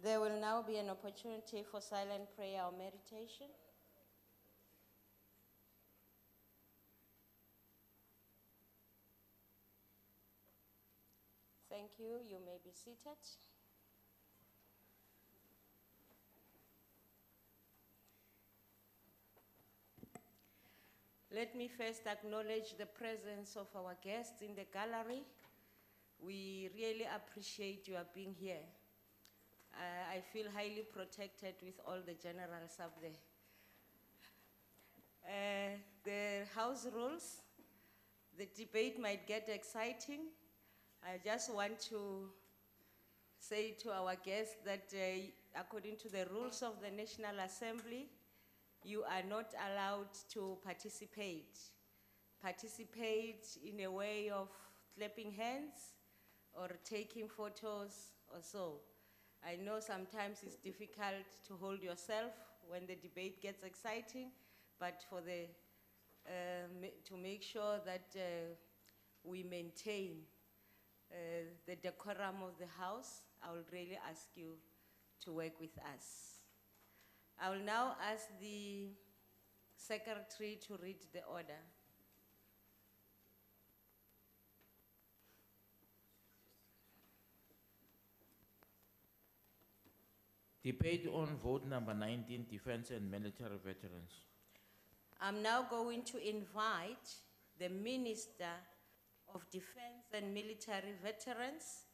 There will now be an opportunity for silent prayer or meditation. Thank you. You may be seated. Let me first acknowledge the presence of our guests in the gallery. We really appreciate your being here. I feel highly protected with all the generals up there. The House rules, the debate might get exciting. I just want to say to our guests that according to the rules of the National Assembly, you are not allowed to participate. Participate in a way of clapping hands or taking photos or so. I know sometimes it's difficult to hold yourself when the debate gets exciting, but for the, to make sure that we maintain the decorum of the House, I will really ask you to work with us. I will now ask the Secretary to read the order. Debate on vote number 19, defense and military veterans. I'm now going to invite the Minister of Defense and Military Veterans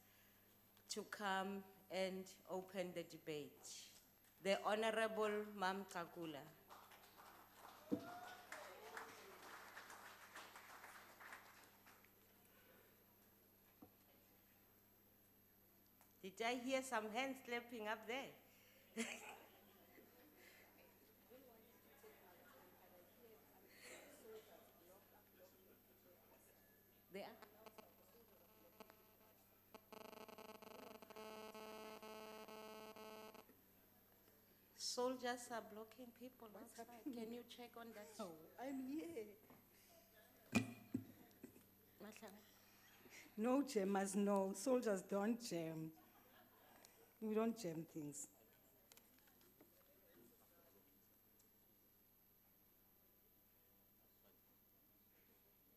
to come and open the debate. The Honorable Mam Kakula. Did I hear some hands clapping up there? There are. Soldiers are blocking people outside. Can you check on that? Oh, I'm here. No jammers, no. Soldiers don't jam. We don't jam things.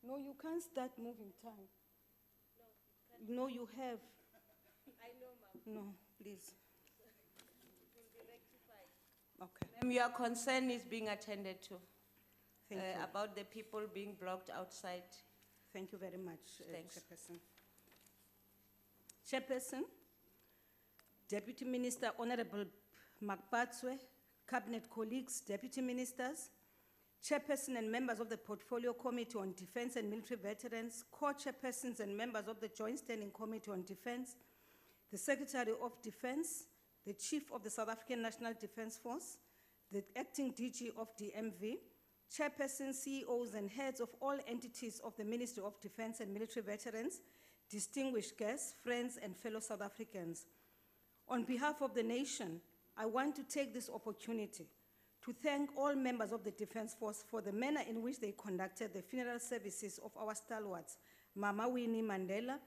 No, you can't start moving time. No, you have. I know, Ma'am. No, please. It will be rectified. Okay. Ma'am, your concern is being attended to. Thank you. About the people being blocked outside. Thank you very much, Thanks. Chairperson. Chairperson, Deputy Minister Honorable Makbatswe, Cabinet colleagues, Deputy Ministers, Chairperson and members of the Portfolio Committee on Defense and Military Veterans, co-chairpersons and members of the Joint Standing Committee on Defense, the Secretary of Defense, the Chief of the South African National Defense Force, the Acting DG of DMV, chairpersons, CEOs, and heads of all entities of the Ministry of Defense and Military Veterans, distinguished guests, friends, and fellow South Africans. On behalf of the nation, I want to take this opportunity to thank all members of the Defense Force for the manner in which they conducted the funeral services of our stalwarts, Mama Winnie Mandela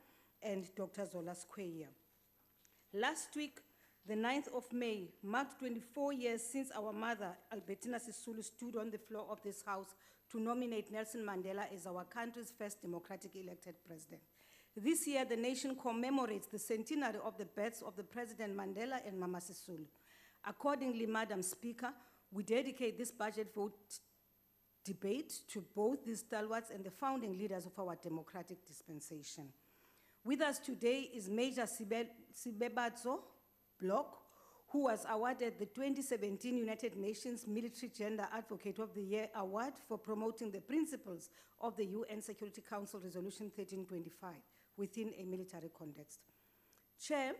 and Dr. Zola Skweyiya. Last week, the 9th of May, marked 24 years since our mother, Albertina Sisulu, stood on the floor of this House to nominate Nelson Mandela as our country's first democratically elected president. This year, the nation commemorates the centenary of the births of the President Mandela and Mama Sisulu. Accordingly, Madam Speaker, we dedicate this budget vote debate to both these stalwarts and the founding leaders of our democratic dispensation. With us today is Major Sibebatso Block, who was awarded the 2017 United Nations Military Gender Advocate of the Year Award for promoting the principles of the UN Security Council Resolution 1325 within a military context. Chair,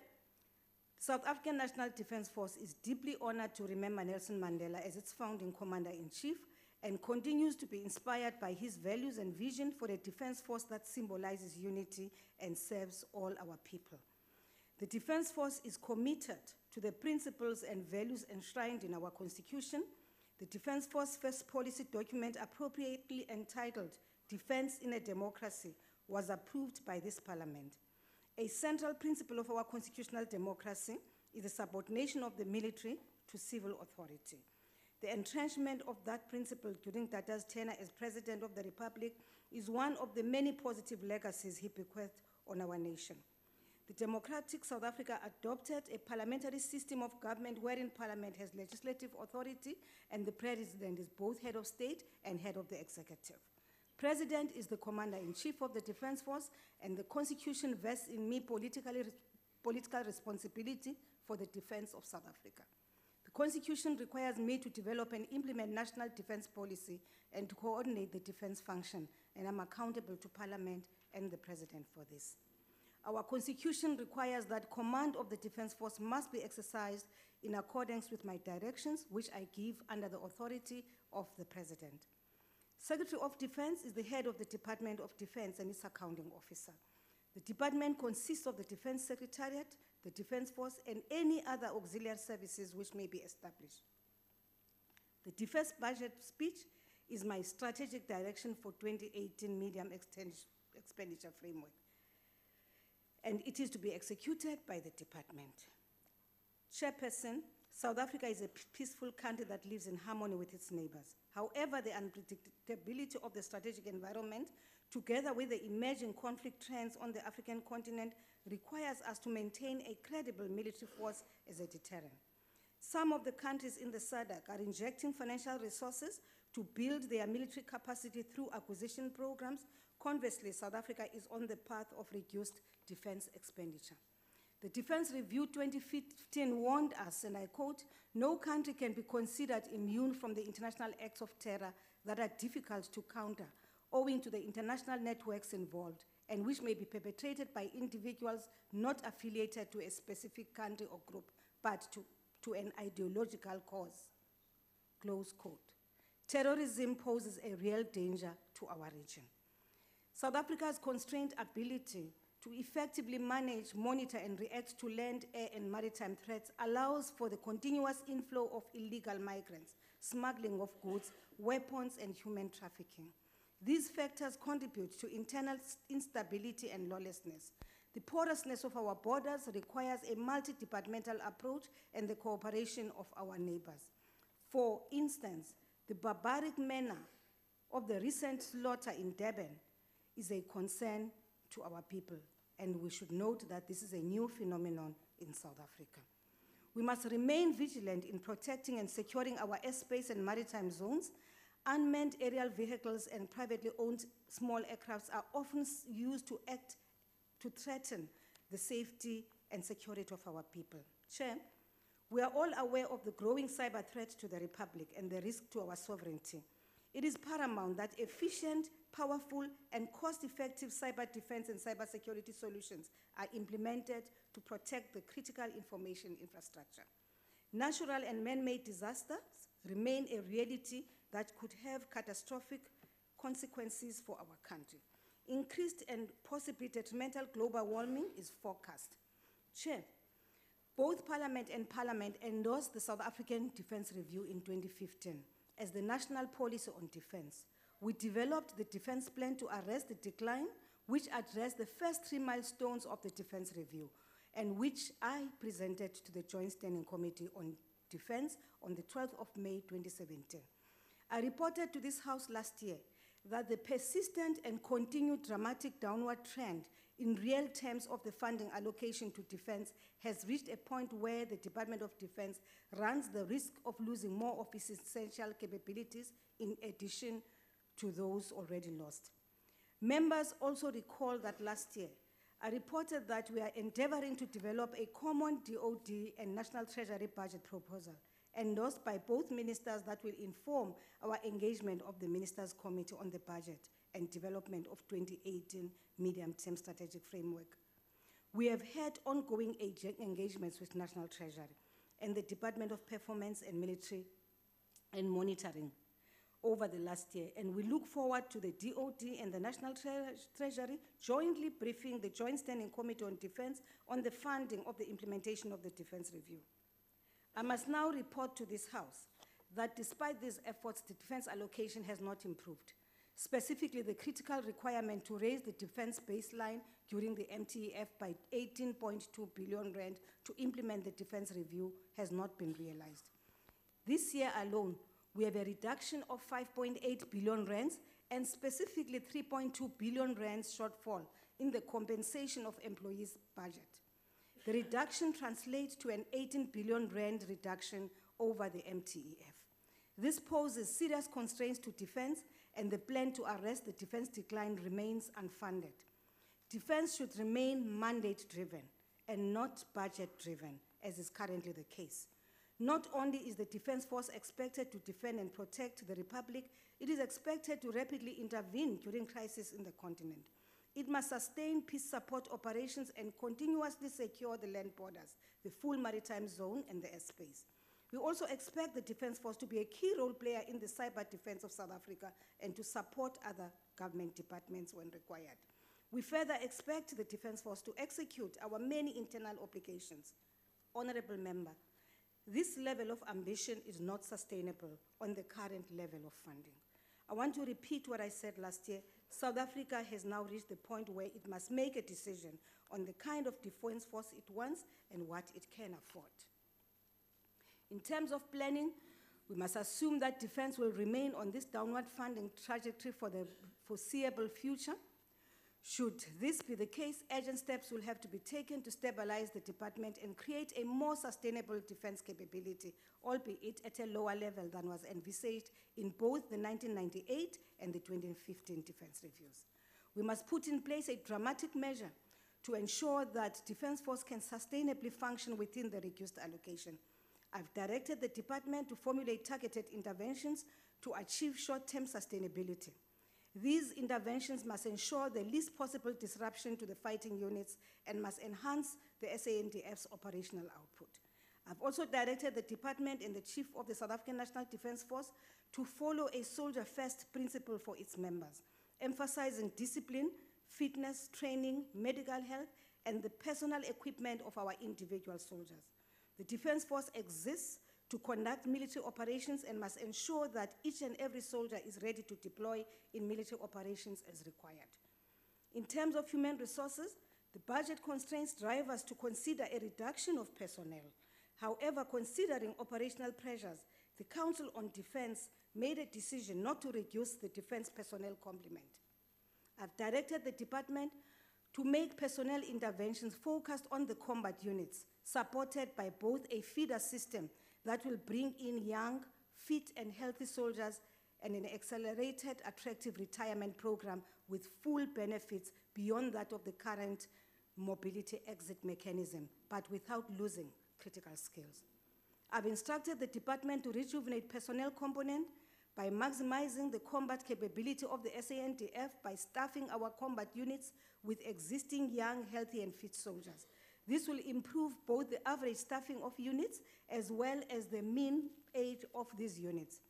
South African National Defense Force is deeply honored to remember Nelson Mandela as its founding commander-in-chief and continues to be inspired by his values and vision for a defense force that symbolizes unity and serves all our people. The Defense Force is committed to the principles and values enshrined in our Constitution. The Defense Force first policy document, appropriately entitled Defense in a Democracy, was approved by this Parliament. A central principle of our constitutional democracy is the subordination of the military to civil authority. The entrenchment of that principle during Tata's tenure as President of the Republic is one of the many positive legacies he bequeathed on our nation. The democratic South Africa adopted a parliamentary system of government wherein Parliament has legislative authority and the President is both head of state and head of the executive. President is the Commander-in-Chief of the Defense Force, and the Constitution vests in me political responsibility for the defense of South Africa. The Constitution requires me to develop and implement national defense policy and to coordinate the defense function, and I'm accountable to Parliament and the President for this. Our Constitution requires that command of the Defense Force must be exercised in accordance with my directions, which I give under the authority of the President. Secretary of Defense is the head of the Department of Defense and its accounting officer. The department consists of the Defense Secretariat, the Defense Force, and any other auxiliary services which may be established. The defense budget speech is my strategic direction for 2018 medium expenditure framework, and it is to be executed by the department. Chairperson, South Africa is a peaceful country that lives in harmony with its neighbors. However, the unpredictability of the strategic environment, together with the emerging conflict trends on the African continent, requires us to maintain a credible military force as a deterrent. Some of the countries in the SADC are injecting financial resources to build their military capacity through acquisition programs. Conversely, South Africa is on the path of reduced defense expenditure. The Defense Review 2015 warned us, and I quote, "No country can be considered immune from the international acts of terror that are difficult to counter, owing to the international networks involved, and which may be perpetrated by individuals not affiliated to a specific country or group, but to an ideological cause." Close quote. Terrorism poses a real danger to our region. South Africa's constrained ability to effectively manage, monitor, and react to land, air, and maritime threats allows for the continuous inflow of illegal migrants, smuggling of goods, weapons, and human trafficking. These factors contribute to internal instability and lawlessness. The porousness of our borders requires a multi-departmental approach and the cooperation of our neighbors. For instance, the barbaric manner of the recent slaughter in Durban is a concern to our people, and we should note that this is a new phenomenon in South Africa. We must remain vigilant in protecting and securing our airspace and maritime zones. Unmanned aerial vehicles and privately owned small aircrafts are often used to threaten the safety and security of our people. Chair, we are all aware of the growing cyber threat to the Republic and the risk to our sovereignty. It is paramount that efficient, powerful, and cost-effective cyber defense and cybersecurity solutions are implemented to protect the critical information infrastructure. Natural and man-made disasters remain a reality that could have catastrophic consequences for our country. Increased and possibly detrimental global warming is forecast. Chair, both Parliament and Parliament endorsed the South African Defense Review in 2015 as the national policy on defense. We developed the defense plan to arrest the decline, which addressed the first 3 milestones of the Defense Review, and which I presented to the Joint Standing Committee on Defense on the 12th of May 2017. I reported to this House last year that the persistent and continued dramatic downward trend in real terms of the funding allocation to defense has reached a point where the Department of Defense runs the risk of losing more of its essential capabilities in addition to those already lost. Members also recall that last year, I reported that we are endeavoring to develop a common DOD and National Treasury budget proposal endorsed by both ministers that will inform our engagement of the Ministers' Committee on the Budget and Development of 2018 Medium-Term Strategic Framework. We have had ongoing engagements with National Treasury and the Department of Performance and Military and Monitoring over the last year, and we look forward to the DOD and the National Treasury jointly briefing the Joint Standing Committee on Defense on the funding of the implementation of the Defense Review. I must now report to this House that despite these efforts, the defense allocation has not improved. specifically the critical requirement to raise the defense baseline during the MTEF by 18.2 billion rand to implement the defense review has not been realized. This year alone, we have a reduction of 5.8 billion rands and specifically 3.2 billion rands shortfall in the compensation of employees' budget. The reduction translates to an 18 billion rand reduction over the MTEF. This poses serious constraints to defense, and the plan to arrest the defense decline remains unfunded. Defense should remain mandate-driven and not budget-driven, as is currently the case. Not only is the Defense Force expected to defend and protect the Republic, it is expected to rapidly intervene during crises in the continent. It must sustain peace support operations and continuously secure the land borders, the full maritime zone, and the airspace. We also expect the Defense Force to be a key role player in the cyber defense of South Africa and to support other government departments when required. We further expect the Defense Force to execute our many internal obligations. Honorable Member, this level of ambition is not sustainable on the current level of funding. I want to repeat what I said last year. South Africa has now reached the point where it must make a decision on the kind of defense force it wants and what it can afford. In terms of planning, we must assume that defense will remain on this downward funding trajectory for the foreseeable future. Should this be the case, urgent steps will have to be taken to stabilize the department and create a more sustainable defense capability, albeit at a lower level than was envisaged in both the 1998 and the 2015 defense reviews. We must put in place a dramatic measure to ensure that Defense Force can sustainably function within the reduced allocation. I've directed the department to formulate targeted interventions to achieve short-term sustainability. These interventions must ensure the least possible disruption to the fighting units and must enhance the SANDF's operational output. I've also directed the department and the Chief of the South African National Defense Force to follow a soldier-first principle for its members, emphasizing discipline, fitness, training, medical health, and the personal equipment of our individual soldiers. The Defense Force exists to conduct military operations and must ensure that each and every soldier is ready to deploy in military operations as required. In terms of human resources, the budget constraints drive us to consider a reduction of personnel. However, considering operational pressures, the Council on Defense made a decision not to reduce the defense personnel complement. I've directed the department to make personnel interventions focused on the combat units, supported by both a feeder system that will bring in young, fit, and healthy soldiers and an accelerated, attractive retirement program with full benefits beyond that of the current mobility exit mechanism, but without losing critical skills. I've instructed the department to rejuvenate personnel component by maximizing the combat capability of the SANDF by staffing our combat units with existing young, healthy, and fit soldiers. This will improve both the average staffing of units as well as the mean age of these units,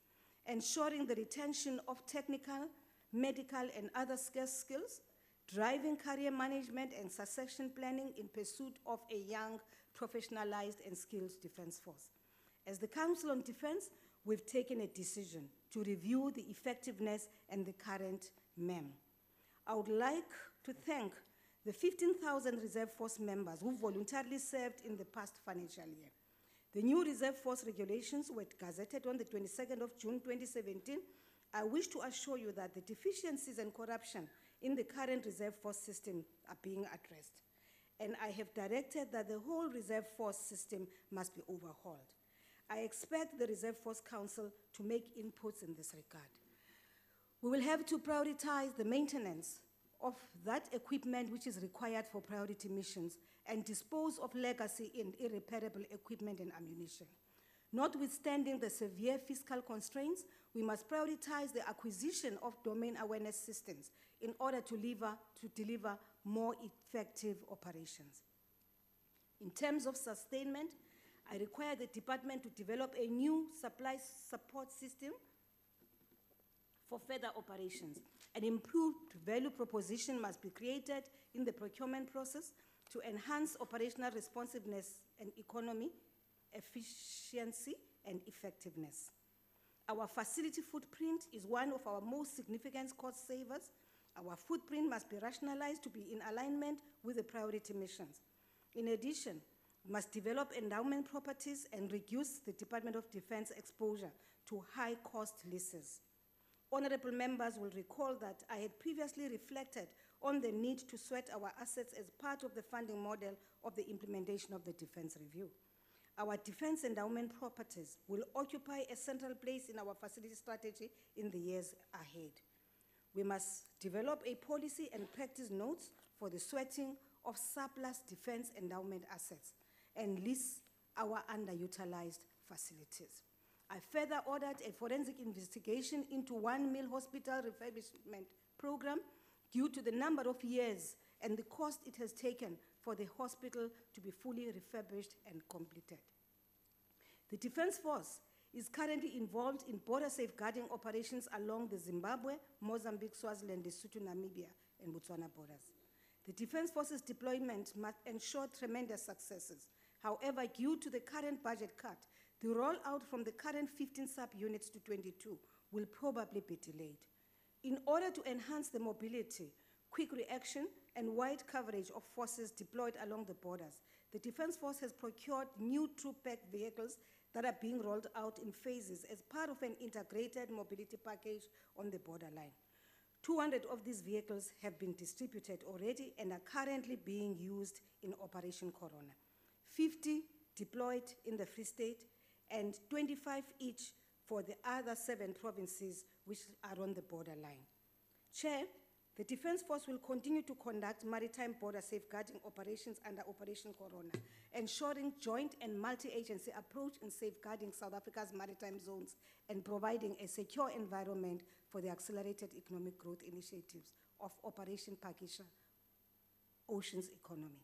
ensuring the retention of technical, medical, and other scarce skills, driving career management and succession planning in pursuit of a young, professionalized, and skilled defense force. As the Council on Defense, we've taken a decision to review the effectiveness and the current MEM. I would like to thank the 15,000 Reserve Force members who voluntarily served in the past financial year. The new Reserve Force regulations were gazetted on the 22nd of June 2017. I wish to assure you that the deficiencies and corruption in the current Reserve Force system are being addressed. And I have directed that the whole Reserve Force system must be overhauled. I expect the Reserve Force Council to make inputs in this regard. We will have to prioritize the maintenance of that equipment which is required for priority missions and dispose of legacy and irreparable equipment and ammunition. Notwithstanding the severe fiscal constraints, we must prioritize the acquisition of domain awareness systems in order to deliver more effective operations. In terms of sustainment, I require the department to develop a new supply support system for further operations. An improved value proposition must be created in the procurement process to enhance operational responsiveness and economy, efficiency, and effectiveness. Our facility footprint is one of our most significant cost savers. Our footprint must be rationalized to be in alignment with the priority missions. In addition, we must develop endowment properties and reduce the Department of Defense exposure to high-cost leases. Honorable members will recall that I had previously reflected on the need to sweat our assets as part of the funding model of the implementation of the Defense Review. Our defense endowment properties will occupy a central place in our facility strategy in the years ahead. We must develop a policy and practice notes for the sweating of surplus defense endowment assets and lease our underutilized facilities. I further ordered a forensic investigation into 1 Mill Hospital refurbishment program due to the number of years and the cost it has taken for the hospital to be fully refurbished and completed. The Defense Force is currently involved in border safeguarding operations along the Zimbabwe, Mozambique, Swaziland, Lesotho, Namibia, and Botswana borders. The Defense Force's deployment must ensure tremendous successes. However, due to the current budget cut, the rollout from the current 15 sub-units to 22 will probably be delayed. In order to enhance the mobility, quick reaction, and wide coverage of forces deployed along the borders, the Defense Force has procured new troop-packed vehicles that are being rolled out in phases as part of an integrated mobility package on the borderline. 200 of these vehicles have been distributed already and are currently being used in Operation Corona. 50 deployed in the Free State and 25 each for the other 7 provinces which are on the borderline. Chair, the Defense Force will continue to conduct maritime border safeguarding operations under Operation Corona, ensuring joint and multi-agency approach in safeguarding South Africa's maritime zones and providing a secure environment for the accelerated economic growth initiatives of Operation Pakisha Oceans Economy.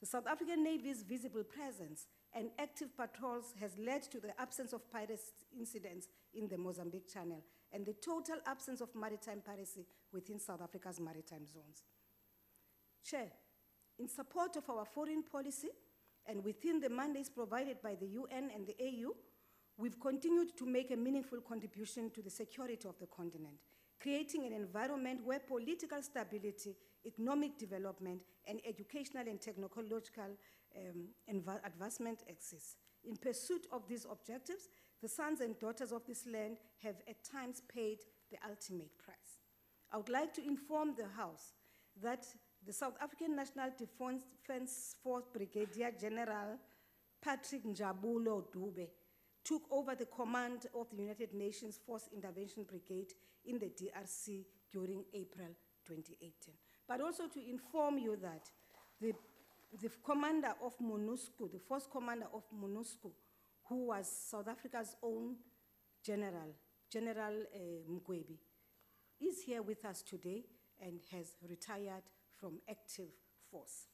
The South African Navy's visible presence and active patrols has led to the absence of piracy incidents in the Mozambique Channel and the total absence of maritime piracy within South Africa's maritime zones. Chair, in support of our foreign policy and within the mandates provided by the UN and the AU, we've continued to make a meaningful contribution to the security of the continent, creating an environment where political stability, economic development, and educational and technological advancement exists. In pursuit of these objectives, the sons and daughters of this land have at times paid the ultimate price. I would like to inform the House that the South African National Defense Force Brigadier General Patrick Njabulo Dube took over the command of the United Nations Force Intervention Brigade in the DRC during April 2018. But also to inform you that the commander of MONUSCO, the first commander of MONUSCO, who was South Africa's own General Mgwebi, is here with us today and has retired from active force.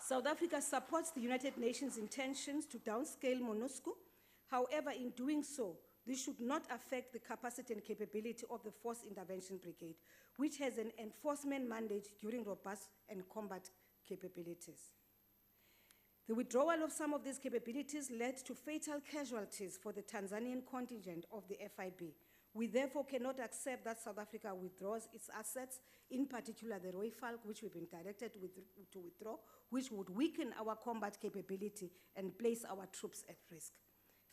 South Africa supports the United Nations' intentions to downscale MONUSCO. However, in doing so, this should not affect the capacity and capability of the Force Intervention Brigade, which has an enforcement mandate during robust and combat capabilities. The withdrawal of some of these capabilities led to fatal casualties for the Tanzanian contingent of the FIB. We therefore cannot accept that South Africa withdraws its assets, in particular the Roy Falk, which we've been directed to withdraw, which would weaken our combat capability and place our troops at risk.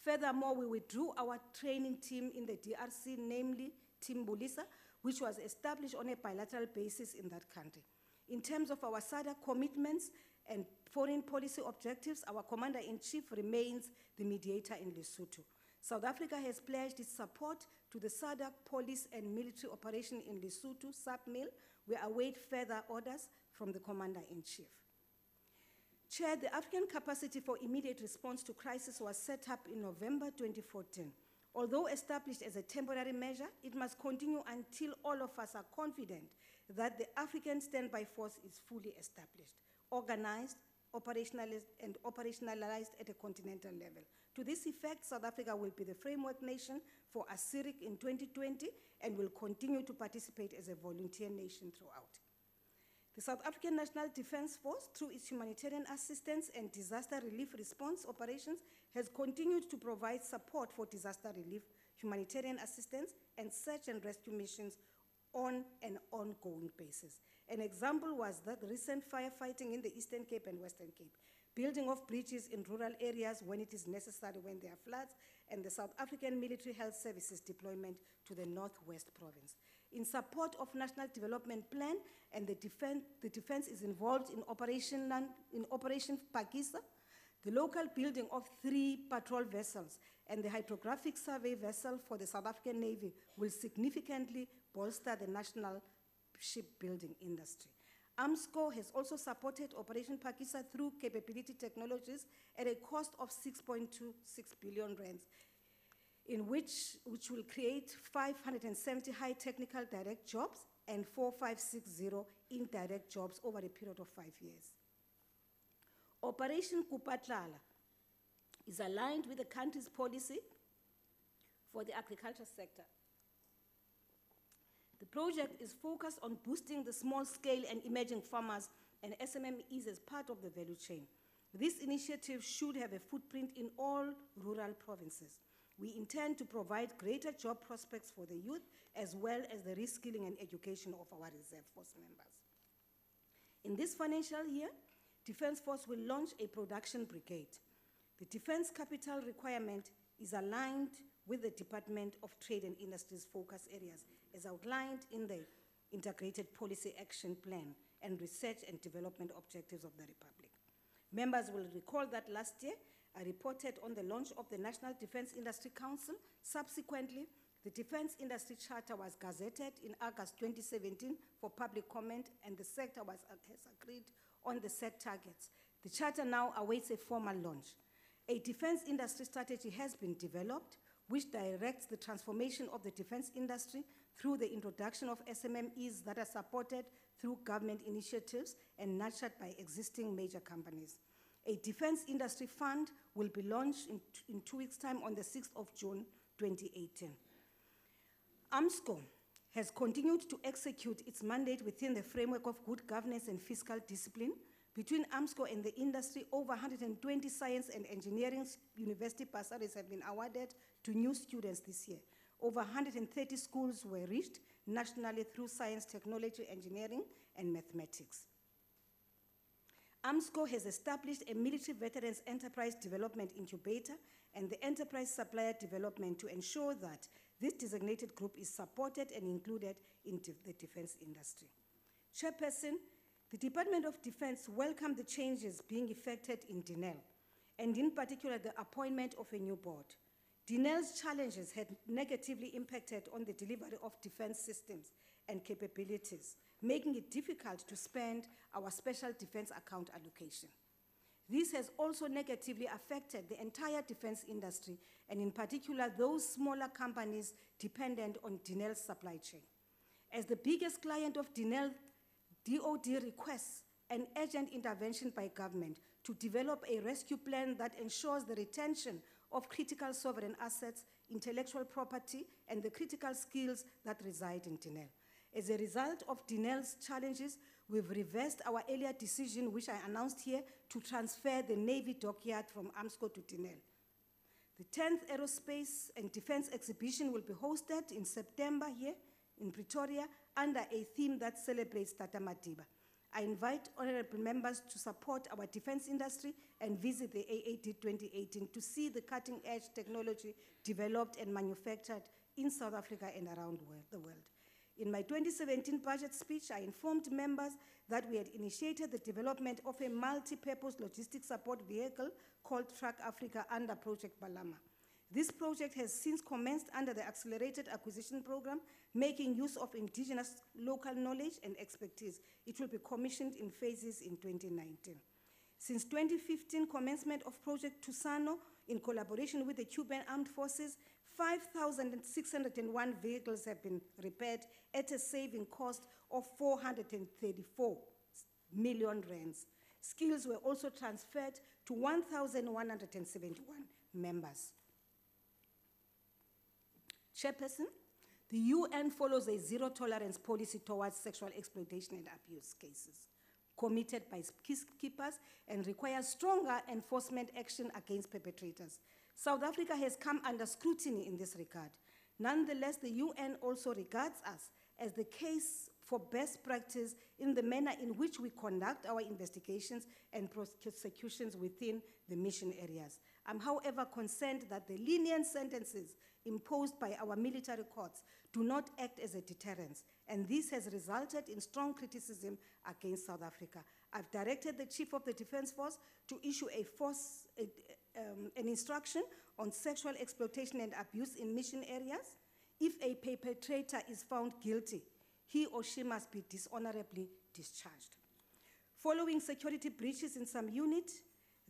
Furthermore, we withdrew our training team in the DRC, namely Team Bulisa, which was established on a bilateral basis in that country. In terms of our SADC commitments and foreign policy objectives, our Commander-in-Chief remains the mediator in Lesotho. South Africa has pledged its support to the SADC police and military operation in Lesotho, SAPMIL. We await further orders from the Commander-in-Chief. Chair, the African Capacity for Immediate Response to Crisis was set up in November 2014. Although established as a temporary measure, it must continue until all of us are confident that the African Standby Force is fully established, organized, operationalized at a continental level. To this effect, South Africa will be the framework nation for ASIRIC in 2020 and will continue to participate as a volunteer nation throughout. The South African National Defense Force, through its humanitarian assistance and disaster relief response operations, has continued to provide support for disaster relief humanitarian assistance, and search and rescue missions on an ongoing basis. An example was the recent firefighting in the Eastern Cape and Western Cape, building of bridges in rural areas when it is necessary when there are floods, and the South African Military Health Services deployment to the Northwest Province. In support of National Development Plan, and the defense is involved in Operation Pakisa, the local building of 3 patrol vessels and the hydrographic survey vessel for the South African Navy will significantly bolster the national shipbuilding industry. AMSCO has also supported Operation Pakisa through capability technologies at a cost of 6.26 billion rands, in which will create 570 high technical direct jobs and 4,560 indirect jobs over a period of 5 years. Operation Kupatlala is aligned with the country's policy for the agriculture sector. The project is focused on boosting the small-scale and emerging farmers and SMMEs as part of the value chain. This initiative should have a footprint in all rural provinces. We intend to provide greater job prospects for the youth, as well as the reskilling and education of our reserve force members. In this financial year, Defence Force will launch a production brigade. The defense capital requirement is aligned with the Department of Trade and Industry's focus areas, as outlined in the Integrated Policy Action Plan and Research and Development Objectives of the Republic. Members will recall that last year, I reported on the launch of the National Defense Industry Council. Subsequently, the Defense Industry Charter was gazetted in August 2017 for public comment, and the sector has agreed on the set targets. The charter now awaits a formal launch. A defense industry strategy has been developed, which directs the transformation of the defense industry through the introduction of SMMEs that are supported through government initiatives and nurtured by existing major companies. A defense industry fund will be launched in 2 weeks' time on the 6th of June 2018. AMSCO has continued to execute its mandate within the framework of good governance and fiscal discipline. Between AMSCO and the industry, over 120 science and engineering university bursaries have been awarded to new students this year. Over 130 schools were reached nationally through science, technology, engineering, and mathematics. AMSCO has established a military veterans enterprise development incubator and the enterprise supplier development to ensure that this designated group is supported and included in the defense industry. Chairperson, the Department of Defense welcomed the changes being effected in DINEL, and in particular the appointment of a new board. DINEL's challenges had negatively impacted on the delivery of defense systems and capabilities, making it difficult to spend our special defense account allocation. This has also negatively affected the entire defense industry, and in particular those smaller companies dependent on DINEL's supply chain. As the biggest client of DINEL, DOD requests an urgent intervention by government to develop a rescue plan that ensures the retention of critical sovereign assets, intellectual property, and the critical skills that reside in DINEL. As a result of DINEL's challenges, we've reversed our earlier decision, which I announced here, to transfer the Navy dockyard from AMSCO to DINEL. The 10th Aerospace and Defense Exhibition will be hosted in September here in Pretoria under a theme that celebrates Tata Madiba. I invite honorable members to support our defense industry and visit the AAD 2018 to see the cutting-edge technology developed and manufactured in South Africa and around the world. In my 2017 budget speech, I informed members that we had initiated the development of a multi-purpose logistics support vehicle called Truck Africa under Project Balama. This project has since commenced under the Accelerated Acquisition Program, making use of indigenous local knowledge and expertise. It will be commissioned in phases in 2019. Since 2015 commencement of Project Tusano, in collaboration with the Cuban Armed Forces, 5,601 vehicles have been repaired at a saving cost of 434 million rands. Skills were also transferred to 1,171 members. Chairperson, the UN follows a zero-tolerance policy towards sexual exploitation and abuse cases, committed by peacekeepers, and requires stronger enforcement action against perpetrators. South Africa has come under scrutiny in this regard. Nonetheless, the UN also regards us as the case for best practice in the manner in which we conduct our investigations and prosecutions within the mission areas. I'm, however, concerned that the lenient sentences imposed by our military courts do not act as a deterrent, and this has resulted in strong criticism against South Africa. I've directed the Chief of the Defense Force to issue an instruction on sexual exploitation and abuse in mission areas. If a perpetrator is found guilty, he or she must be dishonorably discharged. Following security breaches in some units,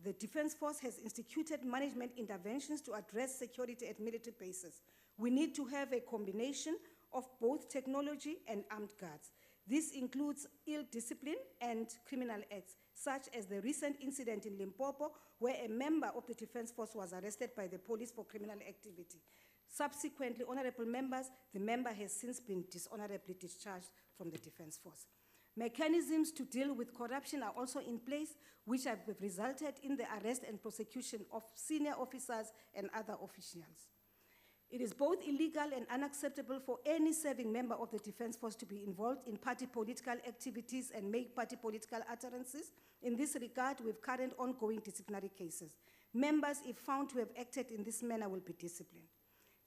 the Defense Force has instituted management interventions to address security at military bases. We need to have a combination of both technology and armed guards. This includes ill discipline and criminal acts, such as the recent incident in Limpopo, where a member of the Defense Force was arrested by the police for criminal activity. Subsequently, honorable members, the member has since been dishonorably discharged from the Defense Force. Mechanisms to deal with corruption are also in place, which have resulted in the arrest and prosecution of senior officers and other officials. It is both illegal and unacceptable for any serving member of the Defense Force to be involved in party political activities and make party political utterances. In this regard, we have current ongoing disciplinary cases. Members, if found to have acted in this manner, will be disciplined.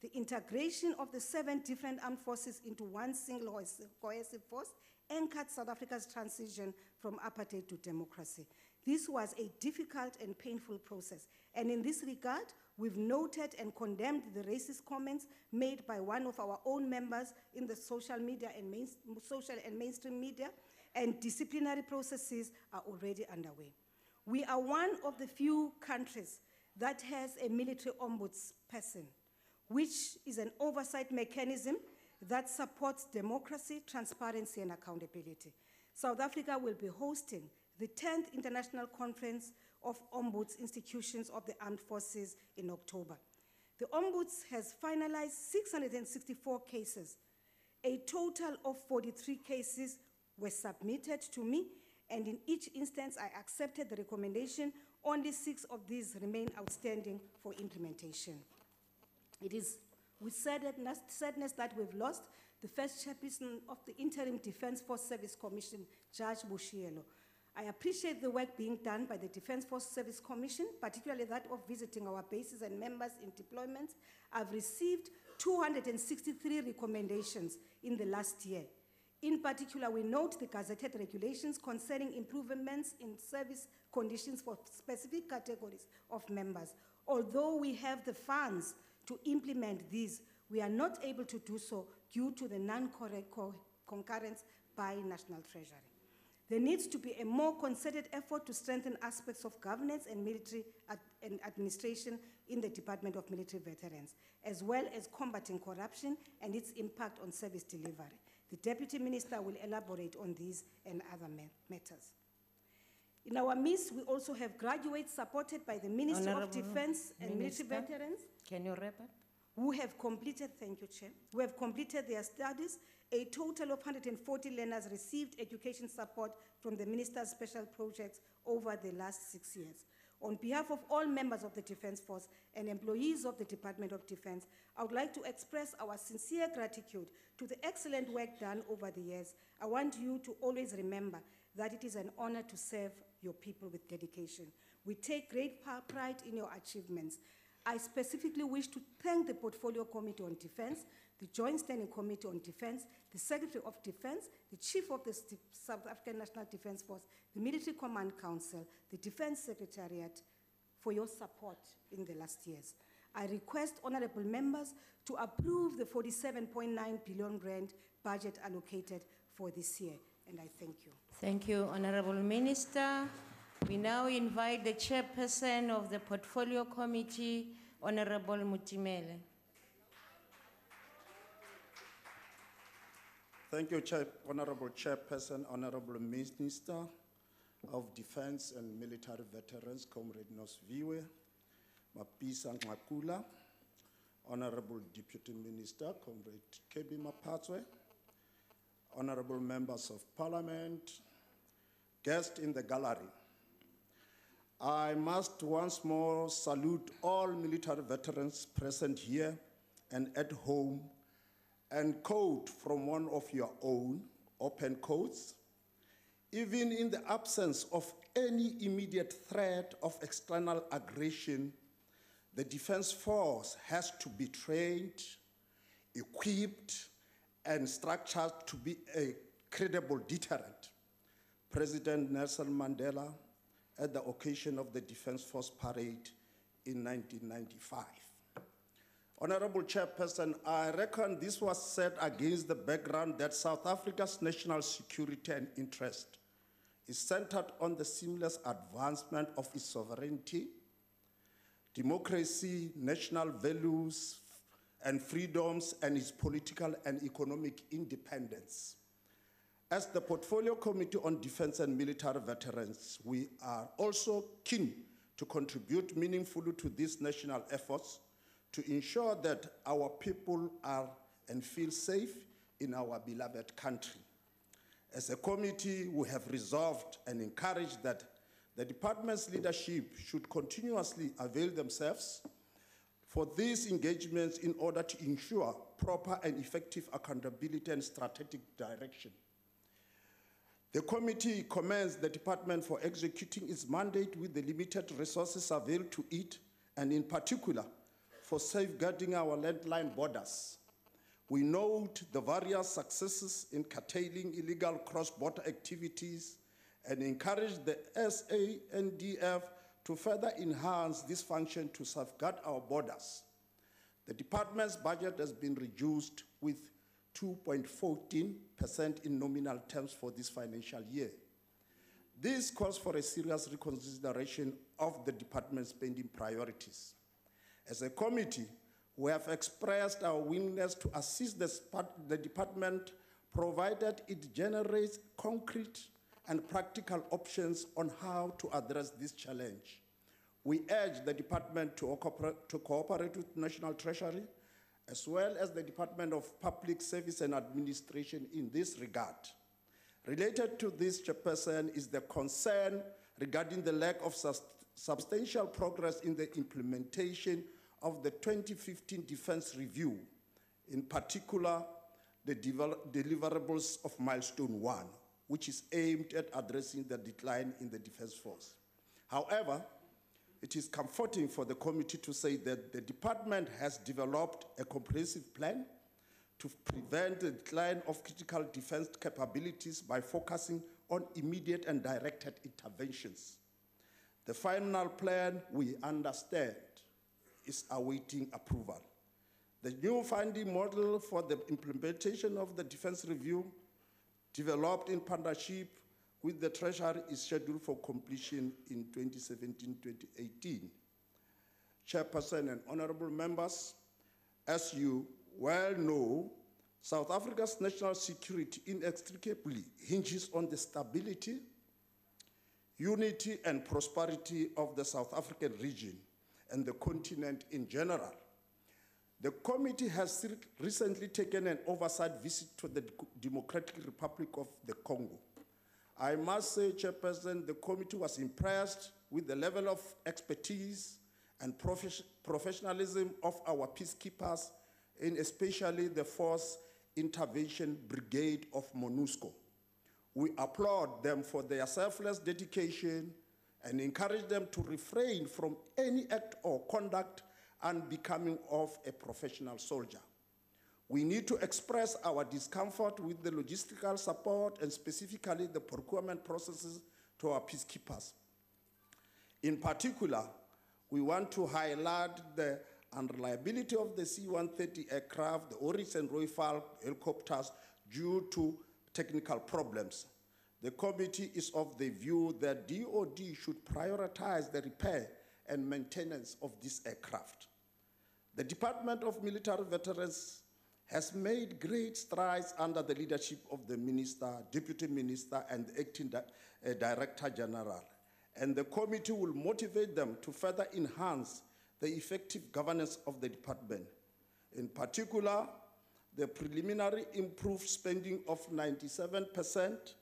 The integration of the 7 different armed forces into one single cohesive force anchored South Africa's transition from apartheid to democracy. This was a difficult and painful process, and in this regard, we've noted and condemned the racist comments made by one of our own members in the social media and social and mainstream media, and disciplinary processes are already underway. We are one of the few countries that has a military ombudsperson, which is an oversight mechanism that supports democracy, transparency, and accountability. South Africa will be hosting the 10th International Conference of Ombuds Institutions of the Armed Forces in October. The Ombuds has finalized 664 cases. A total of 43 cases were submitted to me, and in each instance I accepted the recommendation. Only 6 of these remain outstanding for implementation. It is with sadness that we've lost the first chairperson of the Interim Defense Force Service Commission, Judge Bushielo. I appreciate the work being done by the Defense Force Service Commission, particularly that of visiting our bases and members in deployments. I've received 263 recommendations in the last year. In particular, we note the gazetted regulations concerning improvements in service conditions for specific categories of members. Although we have the funds to implement these, we are not able to do so due to the non-correct concurrence by National Treasury. There needs to be a more concerted effort to strengthen aspects of governance and military and administration in the Department of Military Veterans, as well as combating corruption and its impact on service delivery. The Deputy Minister will elaborate on these and other matters. In our midst, we also have graduates supported by the Ministry of Defense and Military Veterans. Can you wrap up? Who have completed, thank you, Chair, who have completed their studies. A total of 140 learners received education support from the Minister's special projects over the last 6 years. On behalf of all members of the Defense Force and employees of the Department of Defense, I would like to express our sincere gratitude to the excellent work done over the years. I want you to always remember that it is an honor to serve your people with dedication. We take great pride in your achievements. I specifically wish to thank the Portfolio Committee on Defense, the Joint Standing Committee on Defense, the Secretary of Defense, the Chief of the South African National Defense Force, the Military Command Council, the Defense Secretariat for your support in the last years. I request honorable members to approve the 47.9 billion rand budget allocated for this year, and I thank you. Thank you, Honorable Minister. We now invite the chairperson of the Portfolio Committee, Honorable Mutimele. Thank you, Honorable Chairperson, Honorable Minister of Defense and Military Veterans, Comrade Nosviwe, Mapisa Ngakula, Honorable Deputy Minister, Comrade Kebi Mapatswe, Honorable Members of Parliament, guests in the gallery. I must once more salute all military veterans present here and at home, and quote from one of your own, open quotes, even in the absence of any immediate threat of external aggression, the Defense Force has to be trained, equipped, and structured to be a credible deterrent. President Nelson Mandela, at the occasion of the Defense Force Parade in 1995. Honorable Chairperson, I reckon this was set against the background that South Africa's national security and interest is centered on the seamless advancement of its sovereignty, democracy, national values and freedoms, and its political and economic independence. As the Portfolio Committee on Defense and Military Veterans, we are also keen to contribute meaningfully to these national efforts to ensure that our people are and feel safe in our beloved country. As a committee, we have resolved and encouraged that the department's leadership should continuously avail themselves for these engagements in order to ensure proper and effective accountability and strategic direction. The committee commends the department for executing its mandate with the limited resources available to it, and in particular, for safeguarding our landline borders. We note the various successes in curtailing illegal cross-border activities and encourage the SANDF to further enhance this function to safeguard our borders. The department's budget has been reduced with 2.14% in nominal terms for this financial year. This calls for a serious reconsideration of the department's spending priorities. As a committee, we have expressed our willingness to assist the department provided it generates concrete and practical options on how to address this challenge. We urge the department to cooperate with National Treasury, as well as the Department of Public Service and Administration in this regard. Related to this, Chairperson, is the concern regarding the lack of substantial progress in the implementation of the 2015 Defense Review, in particular, the deliverables of Milestone 1, which is aimed at addressing the decline in the Defense Force. However, it is comforting for the committee to say that the department has developed a comprehensive plan to prevent the decline of critical defense capabilities by focusing on immediate and directed interventions. The final plan, we understand, is awaiting approval. The new funding model for the implementation of the Defense Review, developed in partnership with the Treasury, is scheduled for completion in 2017-2018. Chairperson and honorable members, as you well know, South Africa's national security inextricably hinges on the stability, unity, and prosperity of the South African region and the continent in general. The committee has recently taken an oversight visit to the Democratic Republic of the Congo. I must say, Chairperson, the committee was impressed with the level of expertise and professionalism of our peacekeepers, and especially the Force Intervention Brigade of MONUSCO. We applaud them for their selfless dedication and encourage them to refrain from any act or conduct unbecoming of a professional soldier. We need to express our discomfort with the logistical support and specifically the procurement processes to our peacekeepers. In particular, we want to highlight the unreliability of the C-130 aircraft, the Oryx and Rooival helicopters due to technical problems. The committee is of the view that DOD should prioritize the repair and maintenance of this aircraft. The Department of Military Veterans has made great strides under the leadership of the Minister, Deputy Minister, and the Acting Director General, and the committee will motivate them to further enhance the effective governance of the department. In particular, the preliminary improved spending of 97%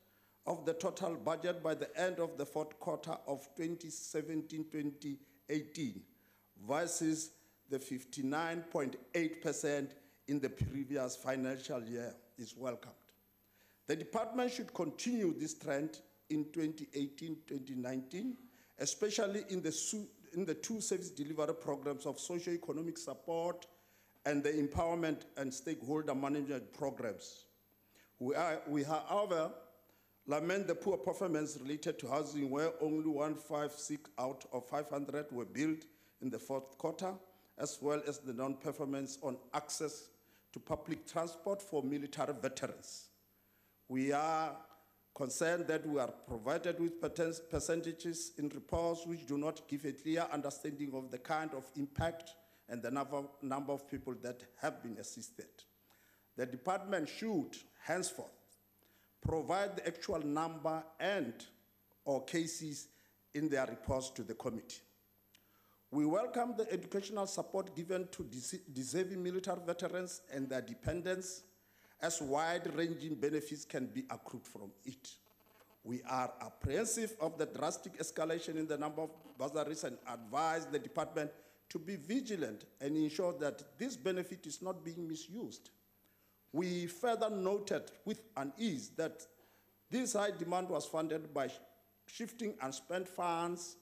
of the total budget by the end of the fourth quarter of 2017-2018 versus the 59.8% in the previous financial year is welcomed. The department should continue this trend in 2018-2019, especially in the two service delivery programs of socio-economic support and the empowerment and stakeholder management programs. We, however, lament the poor performance related to housing, where only 156 out of 500 were built in the fourth quarter, as well as the non-performance on access to public transport for military veterans. We are concerned that we are provided with percentages in reports which do not give a clear understanding of the kind of impact and the number of people that have been assisted. The department should henceforth provide the actual number and/or cases in their reports to the committee. We welcome the educational support given to deserving military veterans and their dependents, as wide-ranging benefits can be accrued from it. We are apprehensive of the drastic escalation in the number of bursaries and advise the department to be vigilant and ensure that this benefit is not being misused. We further noted with unease that this high demand was funded by shifting unspent funds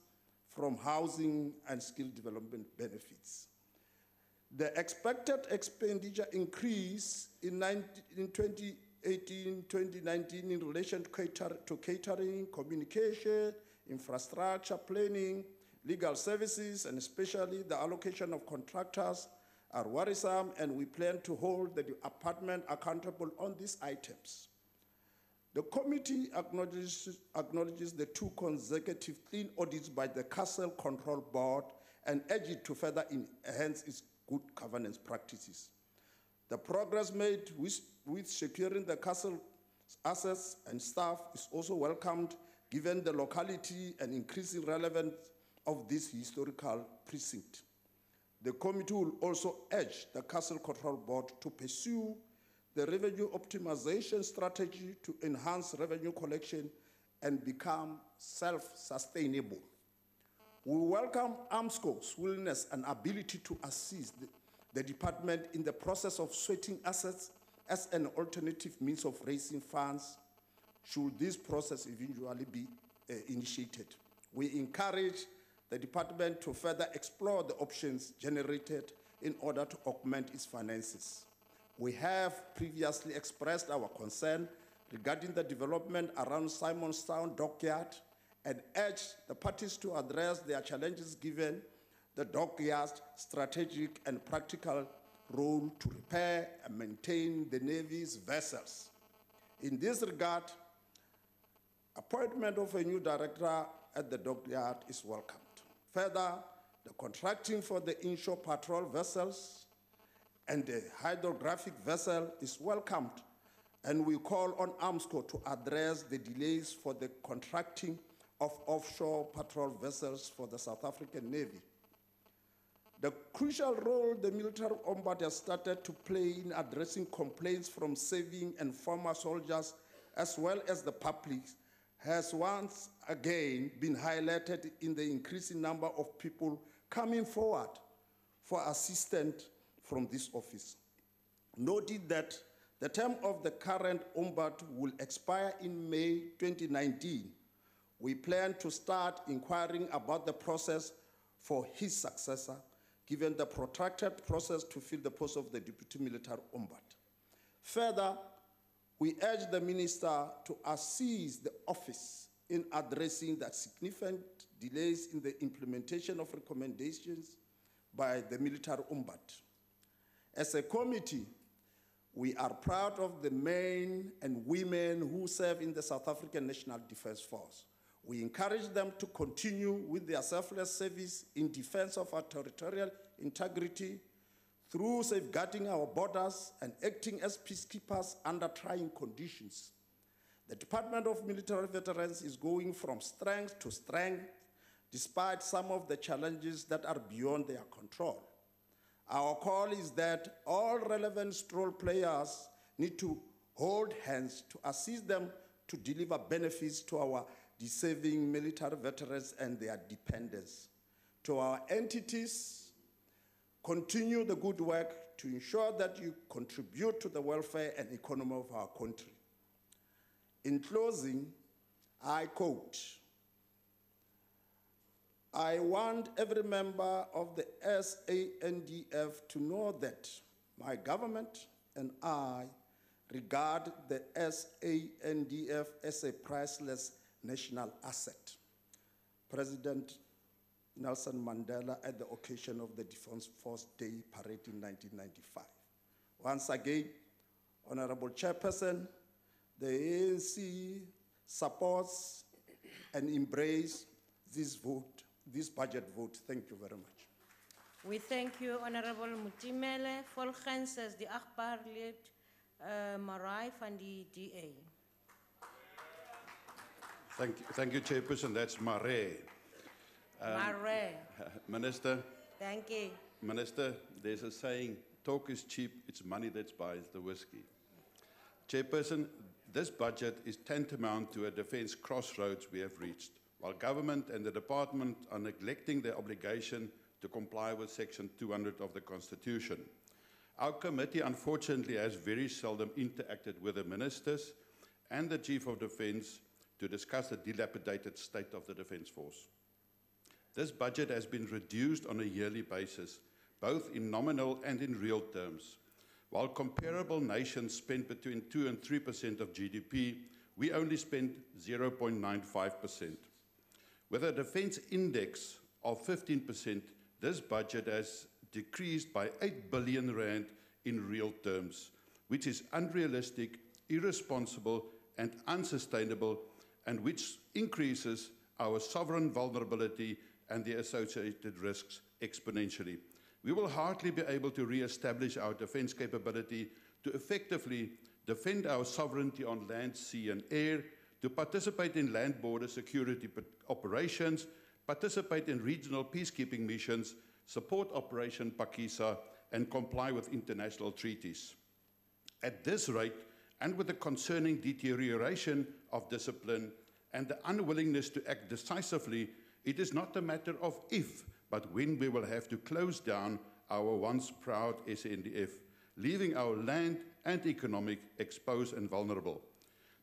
from housing and skill development benefits. The expected expenditure increase in 2018-2019 in relation to catering, communication, infrastructure planning, legal services, and especially the allocation of contractors are worrisome, and we plan to hold the department accountable on these items. The committee acknowledges the 2 consecutive clean audits by the Castle Control Board and urge it to further enhance its good governance practices. The progress made with securing the Castle's assets and staff is also welcomed given the locality and increasing relevance of this historical precinct. The committee will also urge the Castle Control Board to pursue the revenue optimization strategy to enhance revenue collection and become self-sustainable. We welcome AMSCO's willingness and ability to assist the department in the process of sweating assets as an alternative means of raising funds should this process eventually be initiated. We encourage the department to further explore the options generated in order to augment its finances. We have previously expressed our concern regarding the development around Simonstown Dockyard and urged the parties to address their challenges given the dockyard's strategic and practical role to repair and maintain the Navy's vessels. In this regard, appointment of a new director at the dockyard is welcomed. Further, the contracting for the inshore patrol vessels and the hydrographic vessel is welcomed, and we call on AMSCO to address the delays for the contracting of offshore patrol vessels for the South African Navy. The crucial role the military ombudsman has started to play in addressing complaints from serving and former soldiers as well as the public has once again been highlighted in the increasing number of people coming forward for assistance from this office. Noted that the term of the current ombudsman will expire in May 2019. We plan to start inquiring about the process for his successor, given the protracted process to fill the post of the Deputy Military Ombudsman. Further, we urge the Minister to assist the office in addressing the significant delays in the implementation of recommendations by the Military Ombudsman. As a committee, we are proud of the men and women who serve in the South African National Defence Force. We encourage them to continue with their selfless service in defense of our territorial integrity through safeguarding our borders and acting as peacekeepers under trying conditions. The Department of Military Veterans is going from strength to strength despite some of the challenges that are beyond their control. Our call is that all relevant role players need to hold hands to assist them to deliver benefits to our deserving military veterans and their dependents. To our entities, continue the good work to ensure that you contribute to the welfare and economy of our country. In closing, I quote, "I want every member of the SANDF to know that my government and I regard the SANDF as a priceless national asset." President Nelson Mandela at the occasion of the Defence Force Day Parade in 1995. Once again, Honorable Chairperson, the ANC supports and embraces this vote, this budget vote. Thank you very much. We thank you, Honorable Mutimele. Volgens is the achtbaar lid Marai van die DA. Thank you, Chairperson. That's Mare. Marai, Minister, thank you. Minister, there's a saying, talk is cheap, it's money that buys the whiskey. Chairperson, this budget is tantamount to a defence crossroads we have reached, while government and the department are neglecting their obligation to comply with Section 200 of the Constitution. Our committee, unfortunately, has very seldom interacted with the ministers and the Chief of Defence to discuss the dilapidated state of the Defence Force. This budget has been reduced on a yearly basis, both in nominal and in real terms. While comparable nations spend between 2 and 3% of GDP, we only spend 0.95%. With a defence index of 15%, this budget has decreased by 8 billion rand in real terms, which is unrealistic, irresponsible, and unsustainable, and which increases our sovereign vulnerability and the associated risks exponentially. We will hardly be able to re-establish our defence capability to effectively defend our sovereignty on land, sea, and air, to participate in land border security operations, participate in regional peacekeeping missions, support Operation Pakisa, and comply with international treaties. At this rate, and with the concerning deterioration of discipline and the unwillingness to act decisively, it is not a matter of if, but when we will have to close down our once proud SANDF, leaving our land and economic exposed and vulnerable.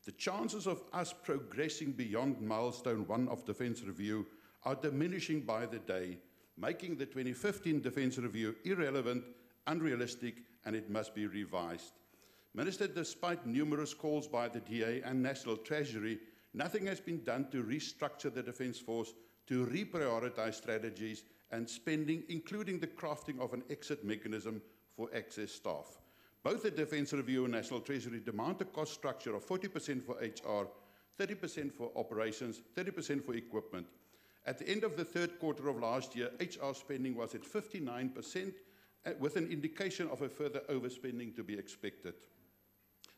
The chances of us progressing beyond milestone 1 of Defence Review are diminishing by the day, making the 2015 Defence Review irrelevant, unrealistic, and it must be revised. Minister, despite numerous calls by the DA and National Treasury, nothing has been done to restructure the Defence Force, to reprioritise strategies and spending, including the crafting of an exit mechanism for excess staff. Both the Defence Review and National Treasury demand a cost structure of 40% for HR, 30% for operations, 30% for equipment. At the end of the third quarter of last year, HR spending was at 59%, with an indication of a further overspending to be expected.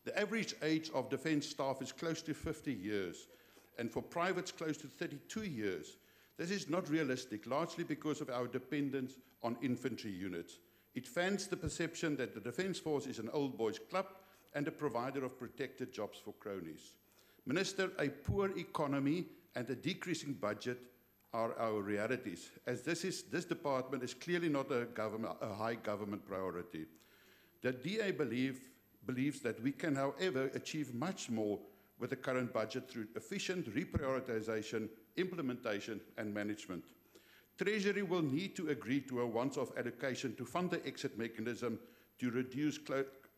The average age of defence staff is close to 50 years, and for privates close to 32 years. This is not realistic, largely because of our dependence on infantry units. It fans the perception that the Defence Force is an old boys club and a provider of protected jobs for cronies. Minister, a poor economy and a decreasing budget are our realities, as this department is clearly not a high government priority. The DA believes that we can, however, achieve much more with the current budget through efficient reprioritisation, implementation and management. Treasury will need to agree to a once-off allocation to fund the exit mechanism to reduce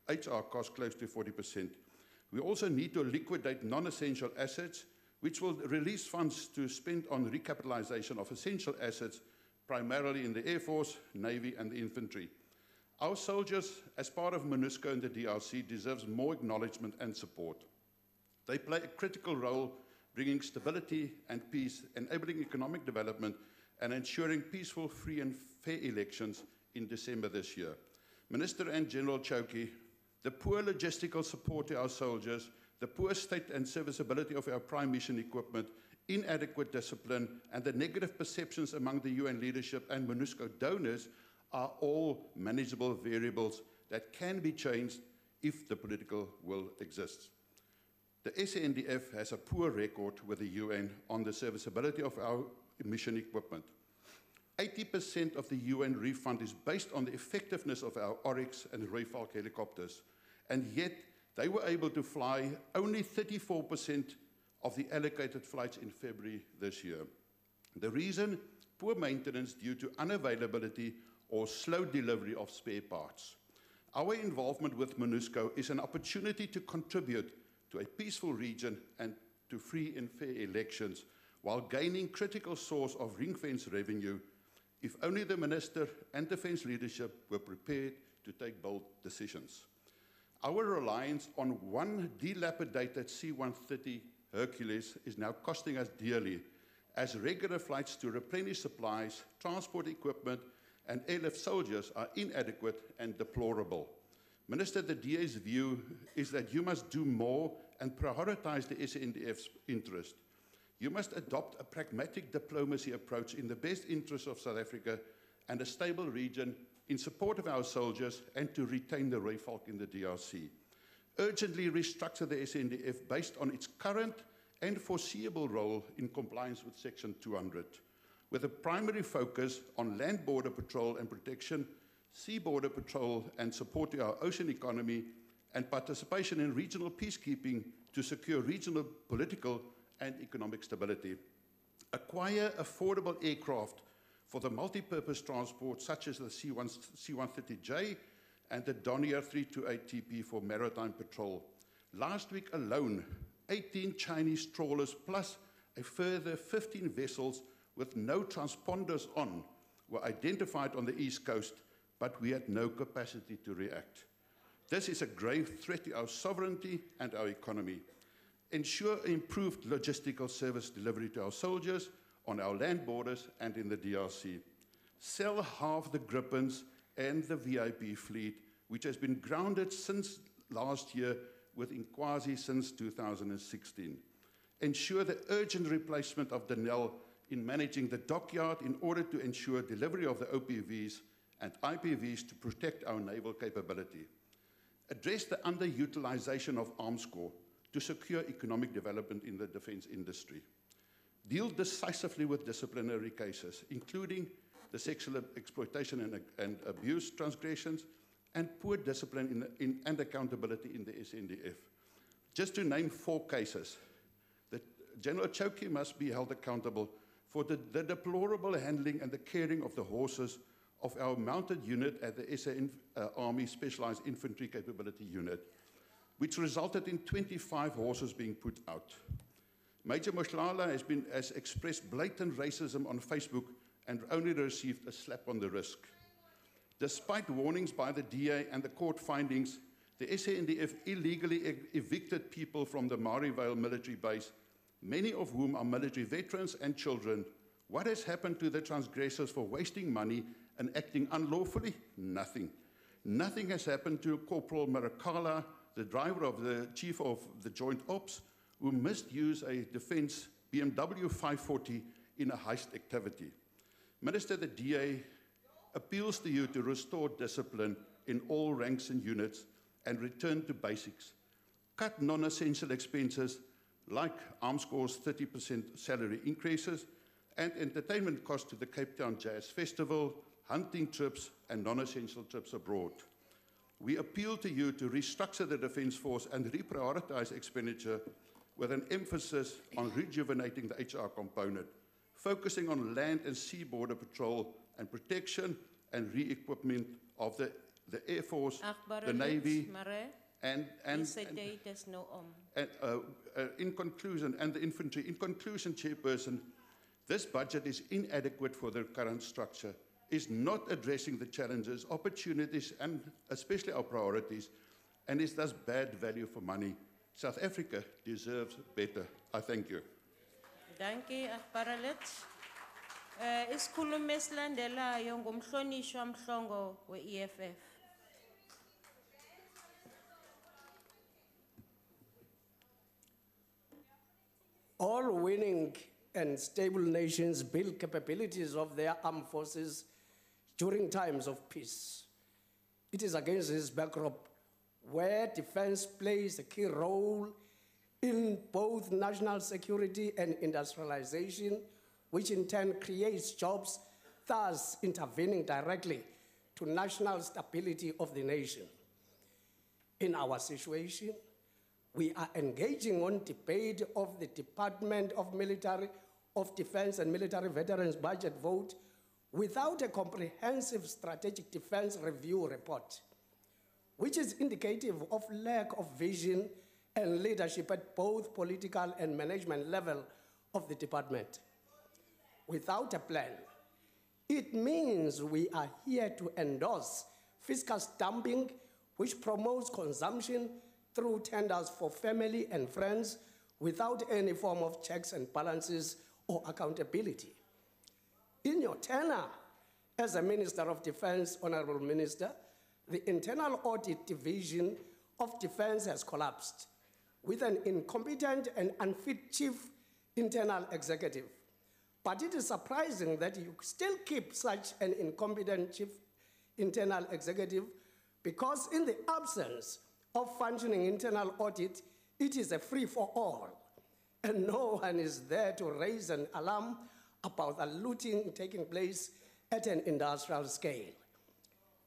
HR costs close to 40%. We also need to liquidate non-essential assets, which will release funds to spend on recapitalisation of essential assets, primarily in the Air Force, Navy and the infantry. Our soldiers, as part of MONUSCO and the DRC, deserve more acknowledgement and support. They play a critical role bringing stability and peace, enabling economic development, and ensuring peaceful, free and fair elections in December this year. Minister and General Choki, the poor logistical support to our soldiers, the poor state and serviceability of our prime mission equipment, inadequate discipline, and the negative perceptions among the UN leadership and MONUSCO donors are all manageable variables that can be changed if the political will exists. The SANDF has a poor record with the UN on the serviceability of our mission equipment. 80% of the UN refund is based on the effectiveness of our Oryx and Rafale helicopters, and yet they were able to fly only 34% of the allocated flights in February this year. The reason? Poor maintenance due to unavailability or slow delivery of spare parts. Our involvement with MONUSCO is an opportunity to contribute to a peaceful region and to free and fair elections while gaining critical source of ring-fence revenue if only the Minister and Defence leadership were prepared to take bold decisions. Our reliance on one dilapidated C-130 Hercules is now costing us dearly, as regular flights to replenish supplies, transport equipment, and airlift soldiers are inadequate and deplorable. Minister, the DA's view is that you must do more and prioritize the SANDF's interest. You must adopt a pragmatic diplomacy approach in the best interest of South Africa and a stable region in support of our soldiers and to retain the Rafale in the DRC. Urgently restructure the SANDF based on its current and foreseeable role in compliance with Section 200, with a primary focus on land border patrol and protection, sea border patrol and support to our ocean economy, and participation in regional peacekeeping to secure regional political and economic stability. Acquire affordable aircraft for the multi-purpose transport such as the C-130J and the Dornier 328TP for maritime patrol. Last week alone, 18 Chinese trawlers plus a further 15 vessels with no transponders on were identified on the East Coast, but we had no capacity to react. This is a grave threat to our sovereignty and our economy. Ensure improved logistical service delivery to our soldiers on our land borders and in the DRC. Sell half the Gripens and the VIP fleet, which has been grounded since last year with Inquasi since 2016. Ensure the urgent replacement of Denel in managing the dockyard in order to ensure delivery of the OPVs and IPVs to protect our naval capability. Address the underutilization of arms corps to secure economic development in the defense industry. Deal decisively with disciplinary cases, including the sexual exploitation and abuse transgressions and poor discipline and accountability in the SANDF. Just to name 4 cases, General Chowki must be held accountable for the deplorable handling and the caring of the horses of our mounted unit at the SA Army Specialized Infantry Capability Unit, which resulted in 25 horses being put out. Major Moshlala has expressed blatant racism on Facebook and only received a slap on the wrist. Despite warnings by the DA and the court findings, the SANDF illegally evicted people from the Marievale military base, many of whom are military veterans and children. What has happened to the transgressors for wasting money and acting unlawfully? Nothing. Nothing has happened to Corporal Marakala, the driver of the chief of the Joint Ops, who misused a defense BMW 540 in a heist activity. Minister, the DA appeals to you to restore discipline in all ranks and units and return to basics. Cut non-essential expenses like Arms Corps' 30% salary increases and entertainment costs to the Cape Town Jazz Festival, hunting trips, and non-essential trips abroad. We appeal to you to restructure the Defence Force and reprioritize expenditure with an emphasis on rejuvenating the HR component, focusing on land and sea border patrol and protection and re-equipment of the Air Force, the Navy, and in conclusion, and the infantry. In conclusion, Chairperson, this budget is inadequate for the current structure, is not addressing the challenges, opportunities, and especially our priorities, and is thus bad value for money. South Africa deserves better. I thank you. Danke, Akbaralet. Isikhulumi esilandelayo ngumhlonishwa Mhlongo we-EFF. All winning and stable nations build capabilities of their armed forces during times of peace. It is against this backdrop where defense plays a key role in both national security and industrialization, which in turn creates jobs thus intervening directly to national stability of the nation. In our situation, we are engaging on debate of the Department of Defense and Military Veterans budget vote without a comprehensive strategic defense review report, which is indicative of lack of vision and leadership at both political and management level of the department. Without a plan, it means we are here to endorse fiscal dumping, which promotes consumption through tenders for family and friends without any form of checks and balances or accountability. In your tenure as a Minister of Defense, Honorable Minister, the Internal Audit Division of Defense has collapsed with an incompetent and unfit Chief Internal Executive. But it is surprising that you still keep such an incompetent Chief Internal Executive, because in the absence of functioning internal audit, it is a free-for-all, and no one is there to raise an alarm about the looting taking place at an industrial scale.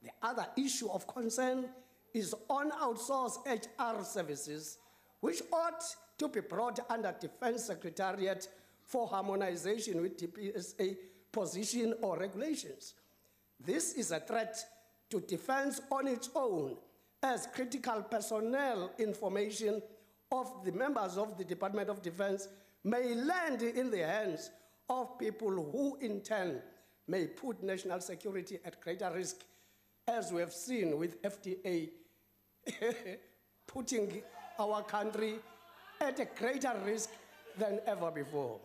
The other issue of concern is on outsourced HR services, which ought to be brought under Defense Secretariat for harmonization with DPSA position or regulations. This is a threat to defense on its own, as critical personnel information of the members of the Department of Defense may land in the hands of people who in turn may put national security at greater risk, as we have seen with FDA putting our country at a greater risk than ever before.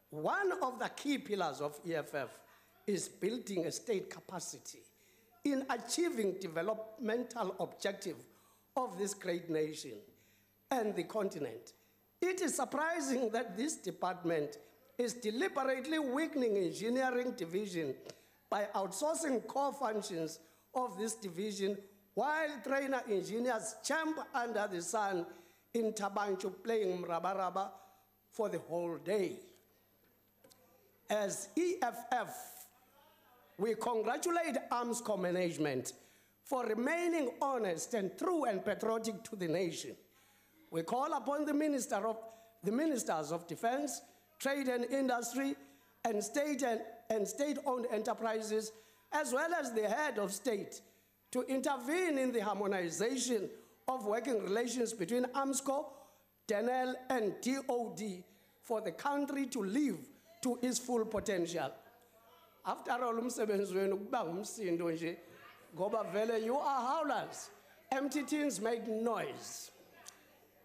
One of the key pillars of EFF is building a state capacity in achieving developmental objective of this great nation and the continent. It is surprising that this department is deliberately weakening engineering division by outsourcing core functions of this division while trainer engineers champ under the sun in Tabanchu playing mrabaraba for the whole day. As EFF, we congratulate Armscor management for remaining honest and true and patriotic to the nation. We call upon the Ministers of Defense, Trade and Industry, and state-owned enterprises, as well as the head of state, to intervene in the harmonization of working relations between Armscor, Denel, and DOD for the country to live to its full potential. After all, you are howlers. Empty tins make noise.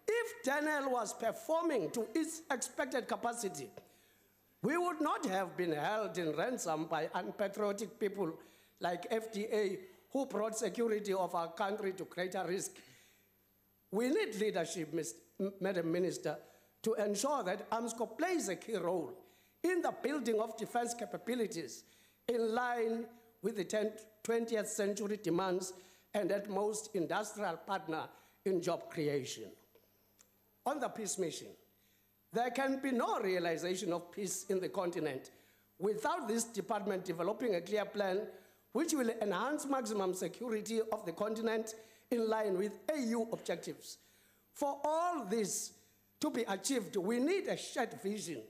If Denel was performing to its expected capacity, we would not have been held in ransom by unpatriotic people like FDA, who brought security of our country to greater risk. We need leadership, Madam Minister, to ensure that Armscor plays a key role in the building of defense capabilities in line with the 20th century demands and at most industrial partner in job creation. On the peace mission, there can be no realization of peace in the continent without this department developing a clear plan which will enhance maximum security of the continent in line with AU objectives. For all this to be achieved, we need a shared vision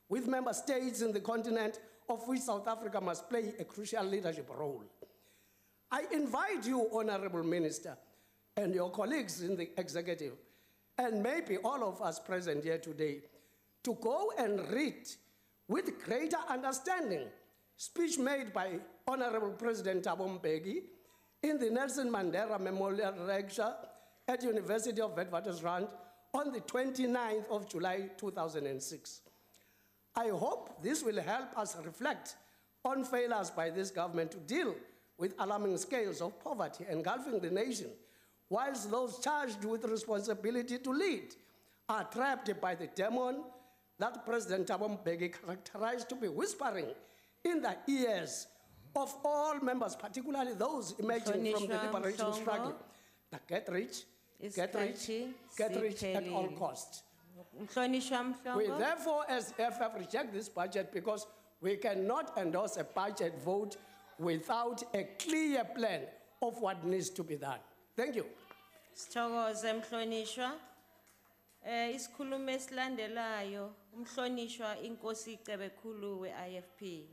with member states in the continent, of which South Africa must play a crucial leadership role. I invite you, Honorable Minister, and your colleagues in the executive, and maybe all of us present here today, to go and read with greater understanding speech made by Honorable President Thabo Mbeki in the Nelson Mandela Memorial Lecture at University of Witwatersrand on the 29th of July, 2006. I hope this will help us reflect on failures by this government to deal with alarming scales of poverty engulfing the nation, whilst those charged with responsibility to lead are trapped by the demon that President Thabo Mbeki characterized to be whispering in the ears of all members, particularly those emerging from the liberation struggle. Now, get rich at all costs. We therefore, as EFF, reject this budget because We cannot endorse a budget vote without a clear plan of what needs to be done. Thank you. Sithokoze mhlonishwa. Isikhulumo esilandelayo, umhlonishwa inkosi Cebekulu we-IFP.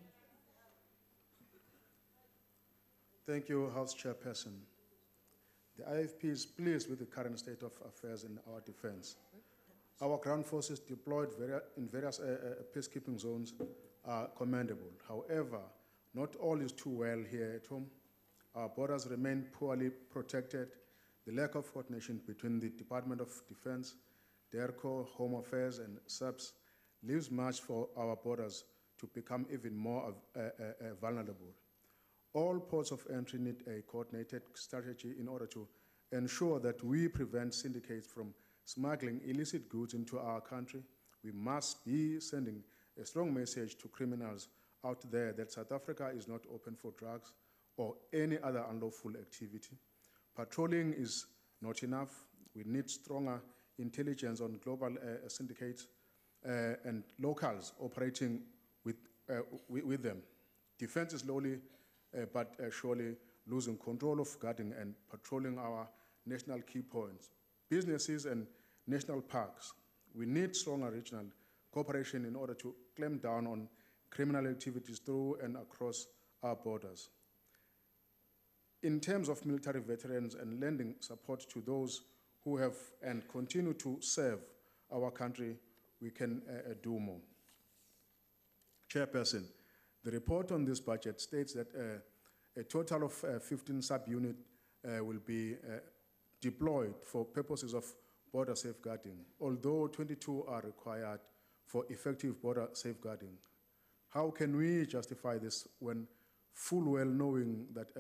Thank you, House Chairperson. The IFP is pleased with the current state of affairs in our defense. Our ground forces deployed in various peacekeeping zones are commendable. However, not all is too well here at home. Our borders remain poorly protected. The lack of coordination between the Department of Defense, DERCO, Home Affairs, and SAPS leaves much for our borders to become even more vulnerable. All ports of entry need a coordinated strategy in order to ensure that we prevent syndicates from smuggling illicit goods into our country. We must be sending a strong message to criminals out there that South Africa is not open for drugs or any other unlawful activity. Patrolling is not enough. We need stronger intelligence on global syndicates and locals operating with them. Defense is slowly but surely losing control of guarding and patrolling our national key points, businesses and national parks. We need stronger regional cooperation in order to clamp down on criminal activities through and across our borders. In terms of military veterans and lending support to those who have and continue to serve our country, we can do more. Chairperson, the report on this budget states that a total of 15 sub-units will be deployed for purposes of border safeguarding, although 22 are required for effective border safeguarding. How can we justify this when full well knowing that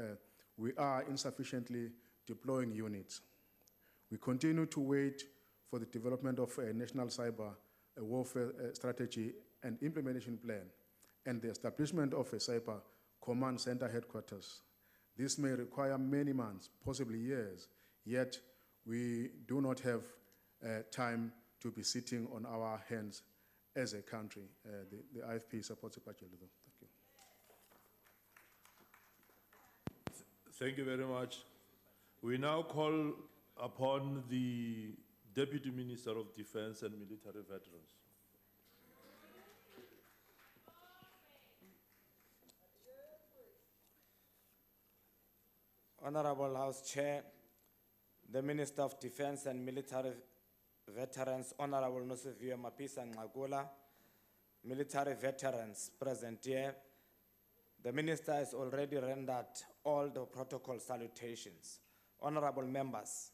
we are insufficiently deploying units? We continue to wait for the development of a national cyber warfare strategy and implementation plan, and the establishment of a cyber command center headquarters. This may require many months, possibly years, yet we do not have time to be sitting on our hands as a country. The IFP supports the budget. Thank you. Thank you very much. We now call upon the Deputy Minister of Defense and Military Veterans. Honorable House Chair, the Minister of Defense and Military Veterans, Honorable Nosiviwe Mapisa Ngagula, military veterans present here. The Minister has already rendered all the protocol salutations. Honorable members,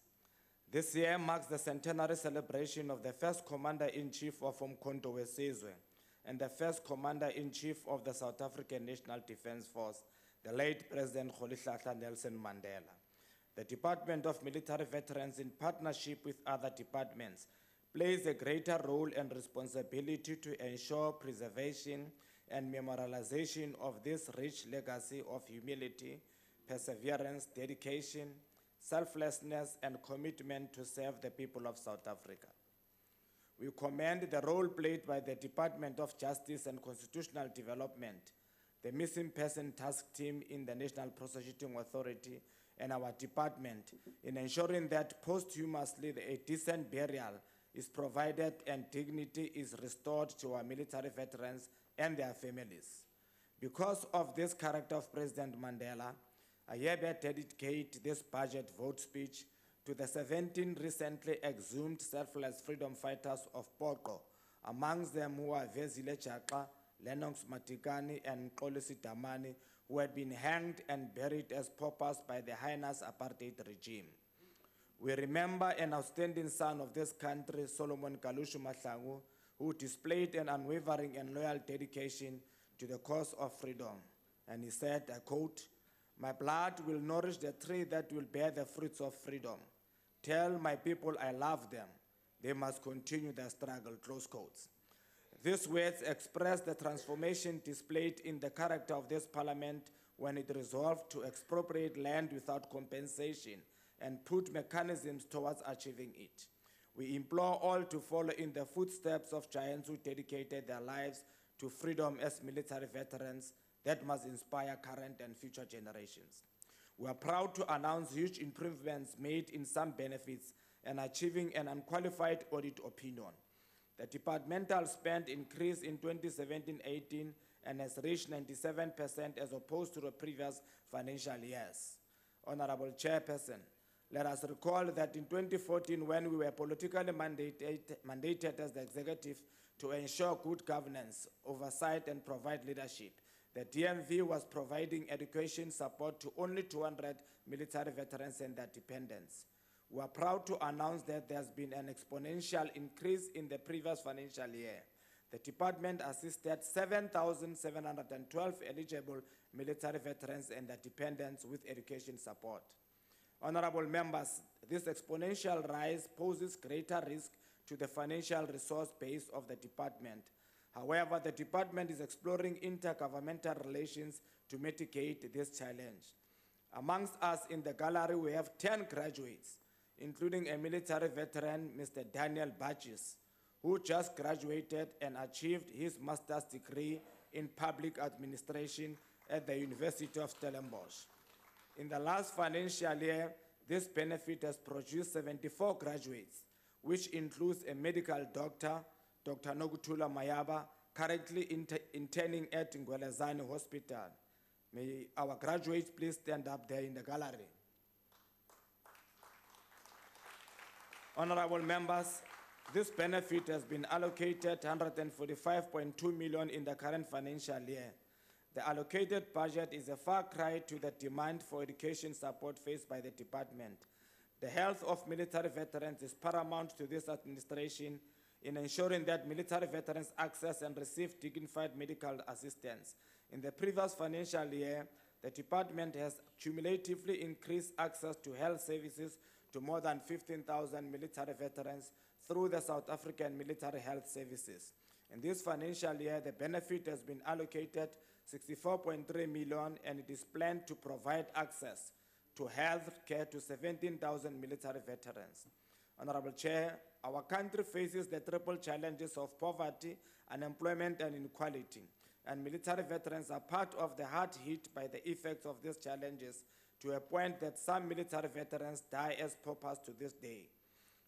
this year marks the centenary celebration of the first Commander-in-Chief of Umkhonto weSizwe and the first Commander-in-Chief of the South African National Defense Force, the late President Rolihlahla Nelson Mandela. The Department of Military Veterans, in partnership with other departments, plays a greater role and responsibility to ensure preservation and memorialization of this rich legacy of humility, perseverance, dedication, selflessness, and commitment to serve the people of South Africa. We commend the role played by the Department of Justice and Constitutional Development, the Missing Person Task Team in the National Prosecuting Authority, and our department in ensuring that posthumously a decent burial is provided and dignity is restored to our military veterans and their families. Because of this character of President Mandela, I hereby dedicate this budget vote speech to the 17 recently exhumed selfless freedom fighters of Poqo, amongst them who are Vezile Chaka, Lennox Matikani, and Xolisi Damani, who had been hanged and buried as paupers by the Highness apartheid regime. We remember an outstanding son of this country, Solomon Kalushu Mahlangu, who displayed an unwavering and loyal dedication to the cause of freedom. And he said, I quote, "My blood will nourish the tree that will bear the fruits of freedom. Tell my people I love them. They must continue their struggle," close quotes. These words express the transformation displayed in the character of this parliament when it resolved to expropriate land without compensation and put mechanisms towards achieving it. We implore all to follow in the footsteps of giants who dedicated their lives to freedom as military veterans that must inspire current and future generations. We are proud to announce huge improvements made in some benefits and achieving an unqualified audit opinion. The departmental spend increased in 2017-18 and has reached 97% as opposed to the previous financial years. Honorable Chairperson, let us recall that in 2014, when we were politically mandated as the executive to ensure good governance, oversight, and provide leadership, the DMV was providing education support to only 200 military veterans and their dependents. We are proud to announce that there has been an exponential increase in the previous financial year. The department assisted 7,712 eligible military veterans and their dependents with education support. Honorable members, this exponential rise poses greater risk to the financial resource base of the department. However, the department is exploring intergovernmental relations to mitigate this challenge. Amongst us in the gallery, we have 10 graduates, including a military veteran, Mr. Daniel Badges, who just graduated and achieved his master's degree in public administration at the University of Stellenbosch. In the last financial year, this benefit has produced 74 graduates, which includes a medical doctor, Dr. Nogutula Mayaba, currently interning at Ngwelezane Hospital. May our graduates please stand up there in the gallery. Honorable members, this benefit has been allocated 145.2 million in the current financial year. The allocated budget is a far cry to the demand for education support faced by the department. The health of military veterans is paramount to this administration in ensuring that military veterans access and receive dignified medical assistance. In the previous financial year, the department has cumulatively increased access to health services to more than 15,000 military veterans through the South African Military Health Services. In this financial year, the benefit has been allocated 64.3 million, and it is planned to provide access to health care to 17,000 military veterans. Honorable Chair, our country faces the triple challenges of poverty, unemployment, and inequality, and military veterans are part of the hard hit by the effects of these challenges, to a point that some military veterans die as paupers to this day.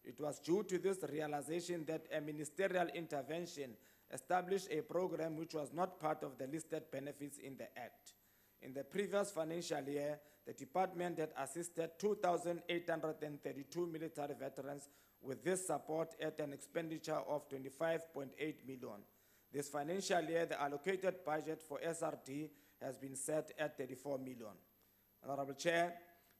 It was due to this realization that a ministerial intervention established a program which was not part of the listed benefits in the Act. In the previous financial year, the department had assisted 2,832 military veterans with this support at an expenditure of 25.8 million. This financial year, the allocated budget for SRD has been set at 34 million. Honorable Chair,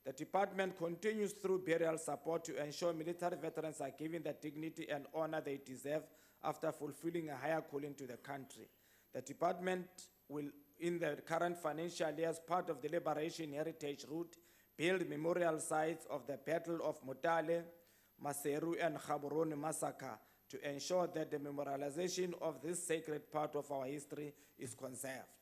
the department continues through burial support to ensure military veterans are given the dignity and honor they deserve after fulfilling a higher calling to the country. The department will, in the current financial year, as part of the Liberation Heritage Route, build memorial sites of the Battle of Motale, Maseru, and Gaborone massacre to ensure that the memorialization of this sacred part of our history is conserved.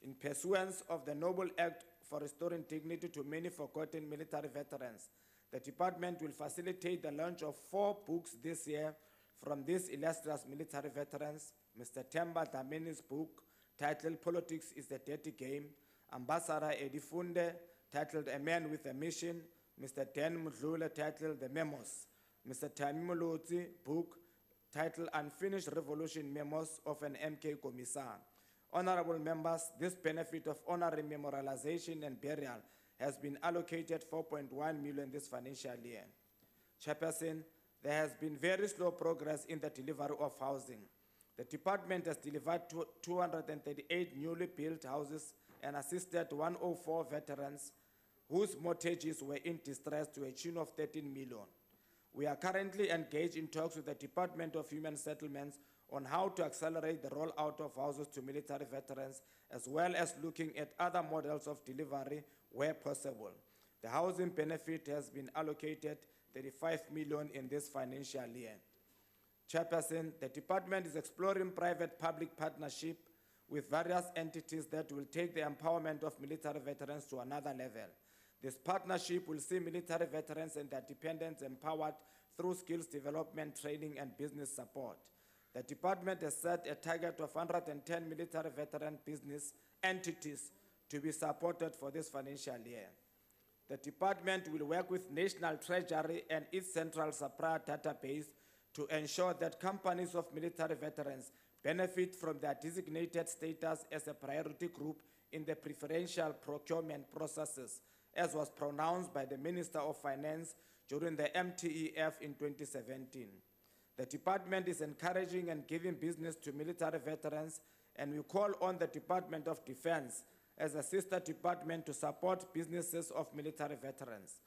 In pursuance of the noble act for restoring dignity to many forgotten military veterans, the department will facilitate the launch of 4 books this year from these illustrious military veterans: Mr. Temba Dlamini's book titled Politics is the Dirty Game, Ambassador Edifunde titled A Man with a Mission, Mr. Dan Mudlula titled The Memos, Mr. Tamimolotsi book titled Unfinished Revolution Memos of an MK Commissar. Honorable members, this benefit of honorary memorialization and burial has been allocated 4.1 million this financial year. Chairperson, there has been very slow progress in the delivery of housing. The department has delivered 238 newly built houses and assisted 104 veterans whose mortgages were in distress to a tune of 13 million. We are currently engaged in talks with the Department of Human Settlements on how to accelerate the rollout of houses to military veterans, as well as looking at other models of delivery where possible. The housing benefit has been allocated 35 million in this financial year. Chairperson, the department is exploring private-public partnership with various entities that will take the empowerment of military veterans to another level. This partnership will see military veterans and their dependents empowered through skills development, training, and business support. The department has set a target of 110 military veteran business entities to be supported for this financial year. The department will work with National Treasury and its central supplier database to ensure that companies of military veterans benefit from their designated status as a priority group in the preferential procurement processes, as was pronounced by the Minister of Finance during the MTEF in 2017. The department is encouraging and giving business to military veterans, and we call on the Department of Defense as a sister department to support businesses of military veterans.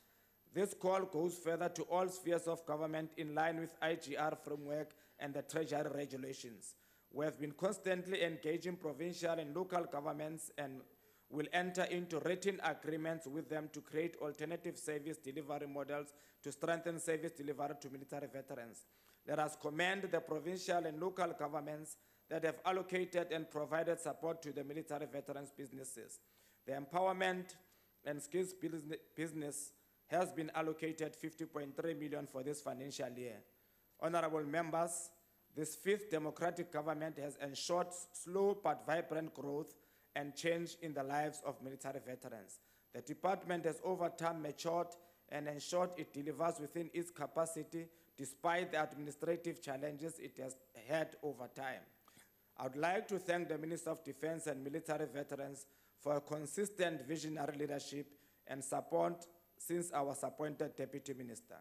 This call goes further to all spheres of government in line with IGR framework and the Treasury regulations. We have been constantly engaging provincial and local governments and will enter into written agreements with them to create alternative service delivery models to strengthen service delivery to military veterans. Let us commend the provincial and local governments that have allocated and provided support to the military veterans businesses. The empowerment and skills business has been allocated 50.3 million for this financial year. Honorable members, this fifth democratic government has ensured slow but vibrant growth and change in the lives of military veterans. The department has over time matured and ensured it delivers within its capacity despite the administrative challenges it has had over time. I would like to thank the Minister of Defense and Military Veterans for a consistent visionary leadership and support since I was appointed Deputy Minister.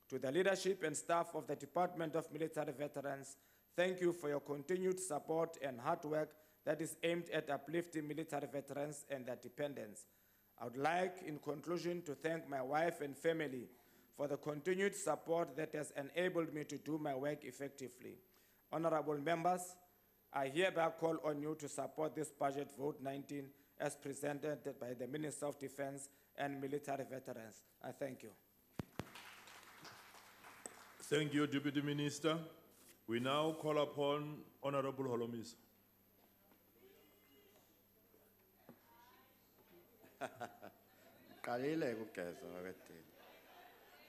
To the leadership and staff of the Department of Military Veterans, thank you for your continued support and hard work that is aimed at uplifting military veterans and their dependents. I would like, in conclusion, to thank my wife and family for the continued support that has enabled me to do my work effectively. Honorable members, I hereby call on you to support this budget vote 19 as presented by the Minister of Defense and Military Veterans. I thank you. Thank you, Deputy Minister. We now call upon Honorable Holomis.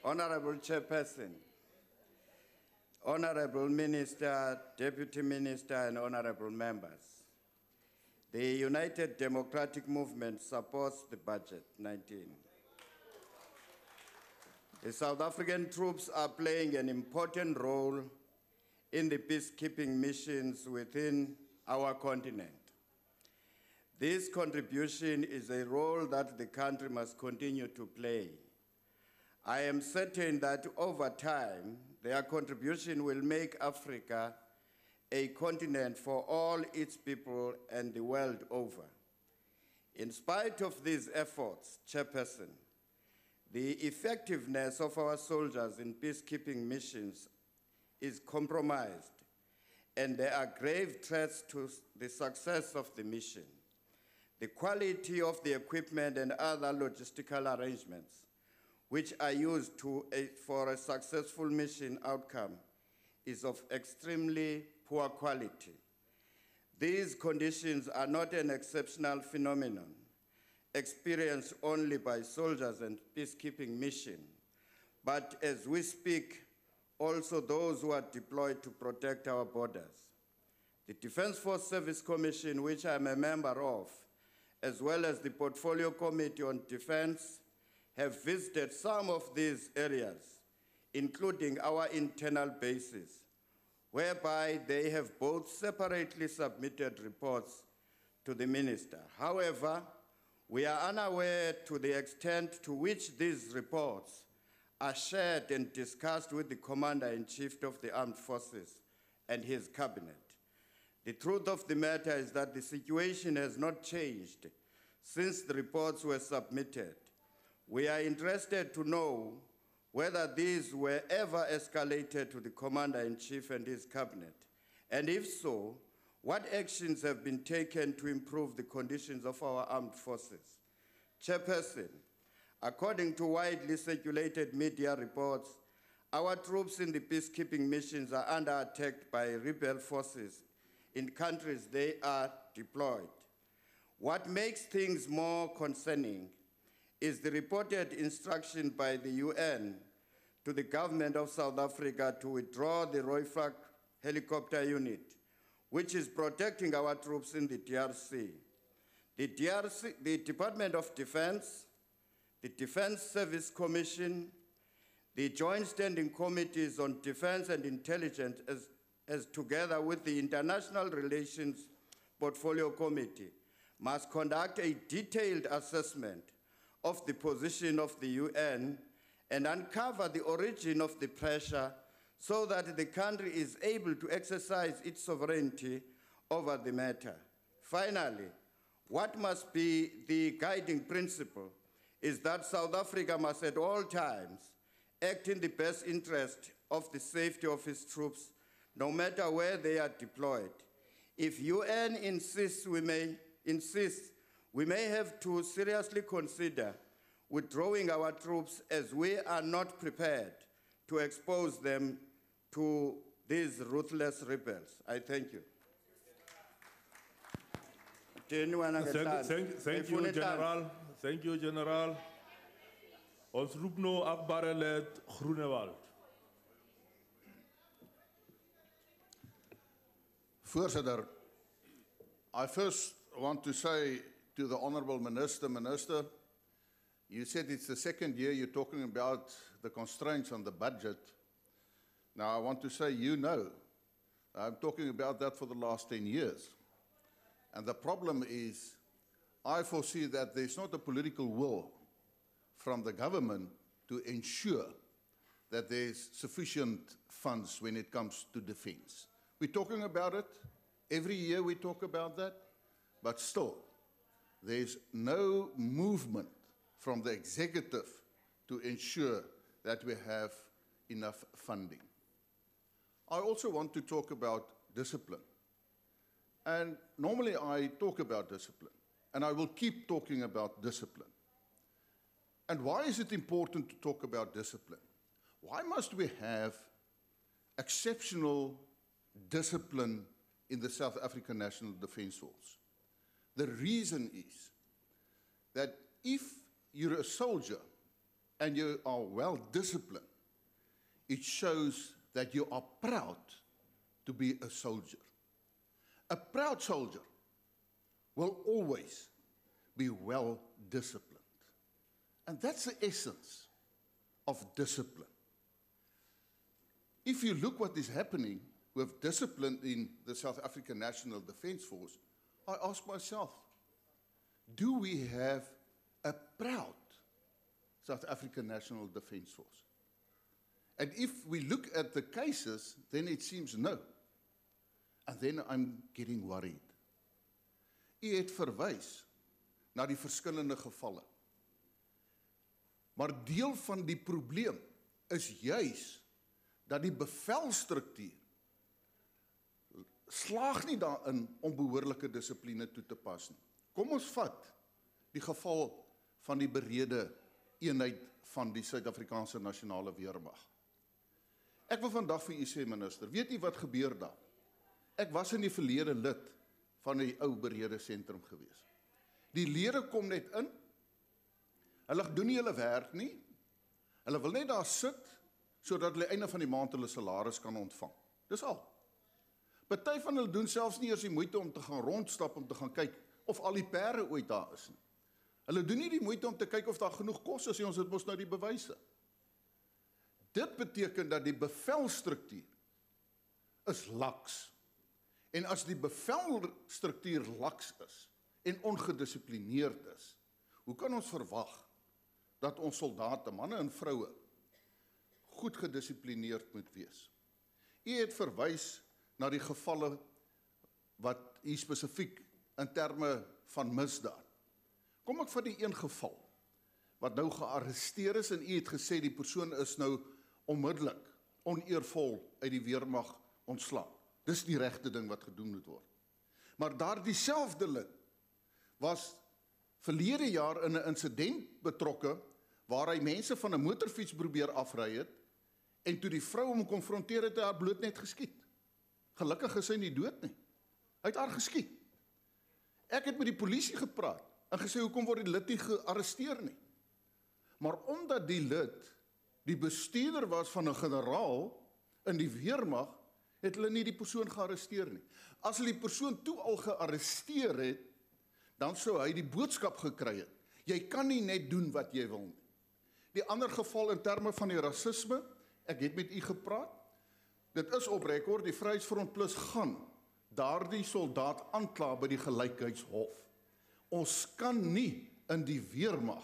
Honorable Chairperson, Honorable Minister, Deputy Minister, and honorable members, the United Democratic Movement supports the budget 19. The South African troops are playing an important role in the peacekeeping missions within our continent. This contribution is a role that the country must continue to play. I am certain that over time, their contribution will make Africa a continent for all its people and the world over. In spite of these efforts, Chairperson, the effectiveness of our soldiers in peacekeeping missions is compromised, and there are grave threats to the success of the mission. The quality of the equipment and other logistical arrangements which are used for a successful mission outcome is of extremely poor quality. These conditions are not an exceptional phenomenon experienced only by soldiers and peacekeeping missions, but as we speak, also those who are deployed to protect our borders. The Defense Force Service Commission, which I'm a member of, as well as the Portfolio Committee on Defense, have visited some of these areas, including our internal bases, whereby they have both separately submitted reports to the Minister. However, we are unaware to the extent to which these reports are shared and discussed with the Commander-in-Chief of the Armed Forces and his cabinet. The truth of the matter is that the situation has not changed since the reports were submitted. We are interested to know whether these were ever escalated to the Commander-in-Chief and his cabinet, and if so, what actions have been taken to improve the conditions of our armed forces. Chairperson, according to widely circulated media reports, our troops in the peacekeeping missions are under attack by rebel forces in countries they are deployed. What makes things more concerning is the reported instruction by the UN to the government of South Africa to withdraw the ROIFAC helicopter unit, which is protecting our troops in the DRC. The Department of Defense, the Defense Service Commission, the Joint Standing Committees on Defense and Intelligence, as together with the International Relations Portfolio Committee, must conduct a detailed assessment of the position of the UN and uncover the origin of the pressure so that the country is able to exercise its sovereignty over the matter. Finally, what must be the guiding principle is that South Africa must at all times act in the best interest of the safety of its troops, no matter where they are deployed. If UN insists, we may have to seriously consider withdrawing our troops, as we are not prepared to expose them to these ruthless rebels. I thank you. Thank you, General. Thank you, General. Ons roep nou Akbar Led Groenewald. Voorzitter, I first want to say to the Honourable Minister, you said it's the second year you're talking about the constraints on the budget. Now I want to say, I'm talking about that for the last 10 years. And the problem is, I foresee that there's not a political will from the government to ensure that there's sufficient funds when it comes to defense. We're talking about it. Every year we talk about that. But still, there's no movement from the executive to ensure that we have enough funding. I also want to talk about discipline. And normally I talk about discipline, and I will keep talking about discipline. And why is it important to talk about discipline? Why must we have exceptional discipline in the South African National Defence Force? The reason is that if you're a soldier and you are well disciplined, it shows that you are proud to be a soldier. A proud soldier will always be well disciplined. And that's the essence of discipline. If you look what is happening with discipline in the South African National Defence Force, I ask myself, do we have a proud South African National Defence Force? And if we look at the cases, then it seems no. And then I'm getting worried. U het verwys na die verskillende gevalle. Maar deel van die probleem is juis dat die bevelstruktuur slaag nie daarin om behoorlike dissipline toe te pas nie. Kom ons vat die geval van die berede eenheid van die Suid-Afrikaanse Nasionale Weermag. Ek wil vandag vir u sê, minister, weet u wat gebeur daar? Ek was in die verlede lid van die ou berede sentrum gewees. Die lede kom net in, hulle doen nie hulle werk nie, hulle wil net daar sit, sodat hulle einde van die maand hulle salaris kan ontvang. Dis al. Party van hulle doen selfs nie eers die moeite om te gaan rondstap, om te gaan kyk of al die perde ooit daar is nie. Hulle doen nie die moeite om te kyk of daar genoeg kos is, ons het mos nou die bewyse. Dit beteken dat die bevelstruktuur is laks. En as die bevelstruktuur laks is en ongedisciplineerd is, hoe kan ons verwag dat ons soldate, manne en vroue, goed gedisciplineerd moet wees? U het verwys na die gevalle wat hier spesifiek in terme van misdaad. Kom ek van die een geval, wat nou gearresteer is, en u het gesê die persoon is nou onmiddellik, oneervol uit die weermag ontslaan. Dis die regte ding wat gedoen moet word. Maar daar dieselfde lid was verlede jaar in 'n insident betrokke, waar hy mense van 'n motorfiets probeer afry het, en toe die vrou hom konfronteer het, haar bloot net geskiet. Gelukkig is hy nie dood nie. Hy het haar geskiet. Ek het met die polisie gepraat, en gesê, hoekom word die lid nie gearresteer nie? Maar omdat die lid die bestuurder was van 'n generaal in die weermag, het hulle nie die persoon gearresteer nie. As hulle die persoon toe al gearresteer het, dan sou hy die boodskap gekry het. Jy kan nie net doen wat jy wil nie. Die ander geval in terme van die rasisme, ek het met u gepraat, dit is op rekord, die Vryheidsfront Plus gaan daardie soldaat aankla by die Gelykheidshof. Ons kan nie in die weermag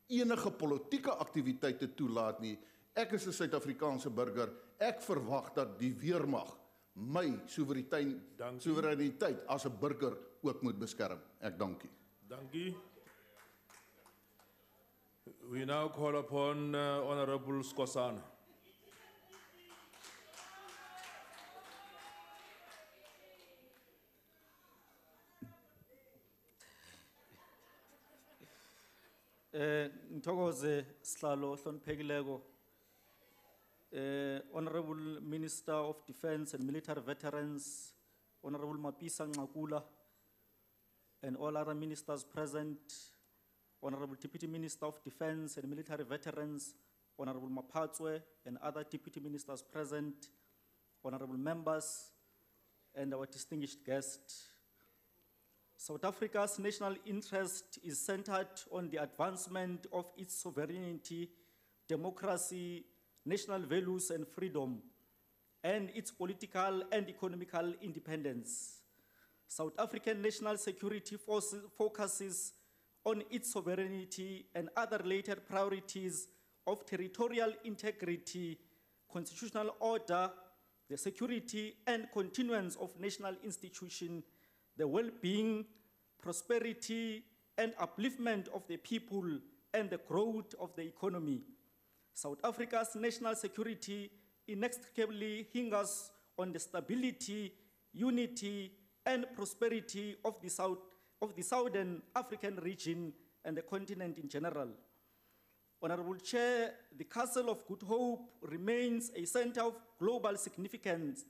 enige politieke aktiwiteite toelaat nie. Ek is 'n Suid-Afrikaanse burger, ek verwag dat die weermag my soewereiniteit as 'n burger ook moet beskerm. Ek dank u. Dankie. We now call upon Honorable Skosana. Ngithokoze sihlalo ohloniphekileko. Honorable Minister of Defence and Military Veterans, Honorable Mapisa Ngakula, and all other ministers present, Honorable Deputy Minister of Defence and Military Veterans, Honorable Mapatswe, and other Deputy Ministers present, Honorable members, and our distinguished guest. South Africa's national interest is centered on the advancement of its sovereignty, democracy, national values and freedom, and its political and economical independence. South African national security focuses on its sovereignty and other related priorities of territorial integrity, constitutional order, the security and continuance of national institutions, the well-being, prosperity, and upliftment of the people and the growth of the economy. South Africa's national security inextricably hinges on the stability, unity, and prosperity of the Southern African region and the continent in general. Honorable Chair, the Castle of Good Hope remains a center of global significance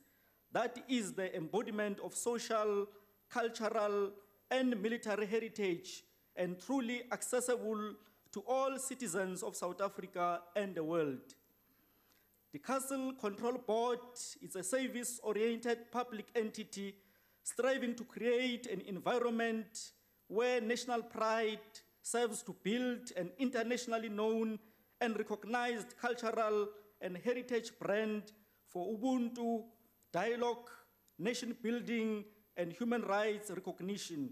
that is the embodiment of social, cultural, and military heritage, and truly accessible to all citizens of South Africa and the world. The Castle Control Board is a service-oriented public entity striving to create an environment where national pride serves to build an internationally known and recognized cultural and heritage brand for Ubuntu, dialogue, nation building, and human rights recognition,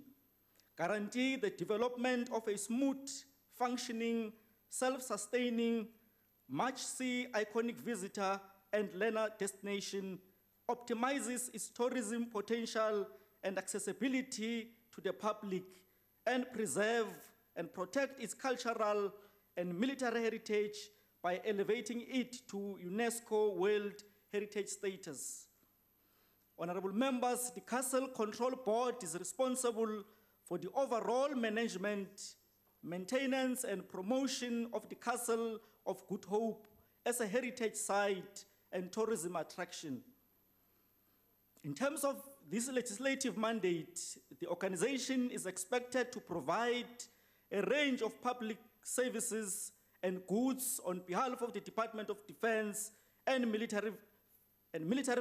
guarantee the development of a smooth, functioning, self-sustaining, much-see iconic visitor and learner destination, optimizes its tourism potential and accessibility to the public, and preserve and protect its cultural and military heritage by elevating it to UNESCO World Heritage status. Honorable members, the Castle Control Board is responsible for the overall management, maintenance, and promotion of the Castle of Good Hope as a heritage site and tourism attraction. In terms of this legislative mandate, the organization is expected to provide a range of public services and goods on behalf of the Department of Defense and military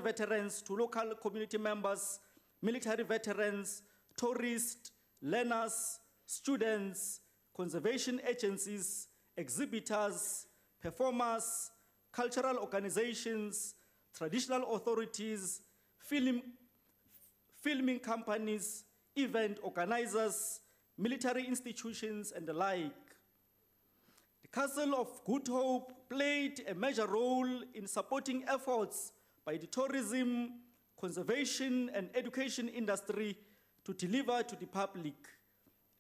veterans to local community members, military veterans, tourists, learners, students, conservation agencies, exhibitors, performers, cultural organizations, traditional authorities, filming companies, event organizers, military institutions, and the like. The Castle of Good Hope played a major role in supporting efforts by the tourism, conservation, and education industry to deliver to the public.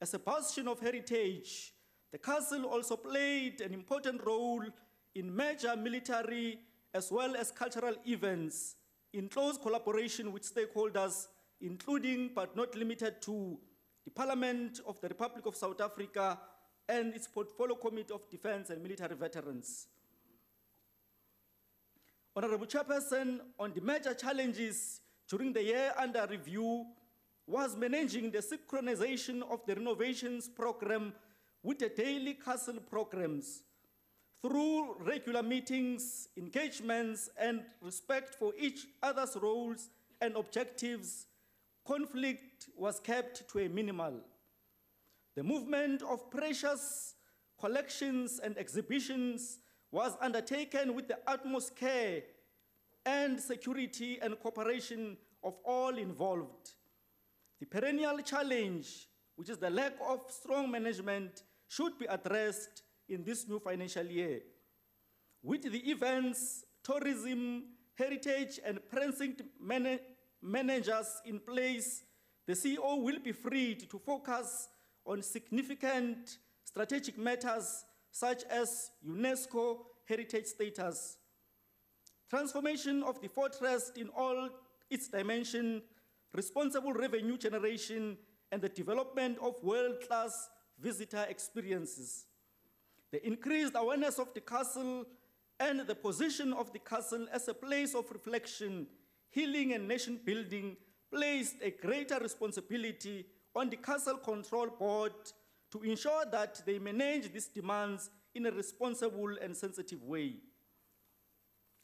As a bastion of heritage, the castle also played an important role in major military as well as cultural events in close collaboration with stakeholders, including but not limited to the Parliament of the Republic of South Africa and its Portfolio Committee of Defense and Military Veterans. Honorable Chairperson, on the major challenges during the year under review was managing the synchronization of the renovations program with the daily castle programs. through regular meetings, engagements, and respect for each other's roles and objectives, conflict was kept to a minimal. The movement of precious collections and exhibitions was undertaken with the utmost care and security and cooperation of all involved. The perennial challenge, which is the lack of strong management, should be addressed in this new financial year. With the events, tourism, heritage, and precinct managers in place, the CEO will be freed to focus on significant strategic matters such as UNESCO heritage status, transformation of the fortress in all its dimensions, responsible revenue generation, and the development of world-class visitor experiences. The increased awareness of the castle and the position of the castle as a place of reflection, healing, and nation building placed a greater responsibility on the Castle Control Board to ensure that they manage these demands in a responsible and sensitive way.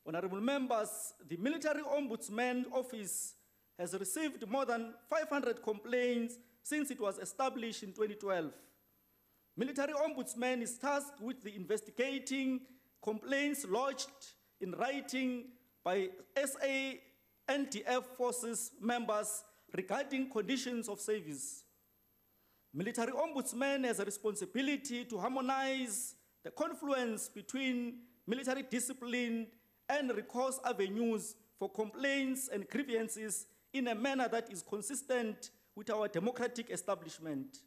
Honorable members, the Military Ombudsman Office has received more than 500 complaints since it was established in 2012. Military Ombudsman is tasked with the investigating complaints lodged in writing by SANDF forces members regarding conditions of service. Military Ombudsman has a responsibility to harmonize the confluence between military discipline and recourse avenues for complaints and grievances in a manner that is consistent with our democratic establishment.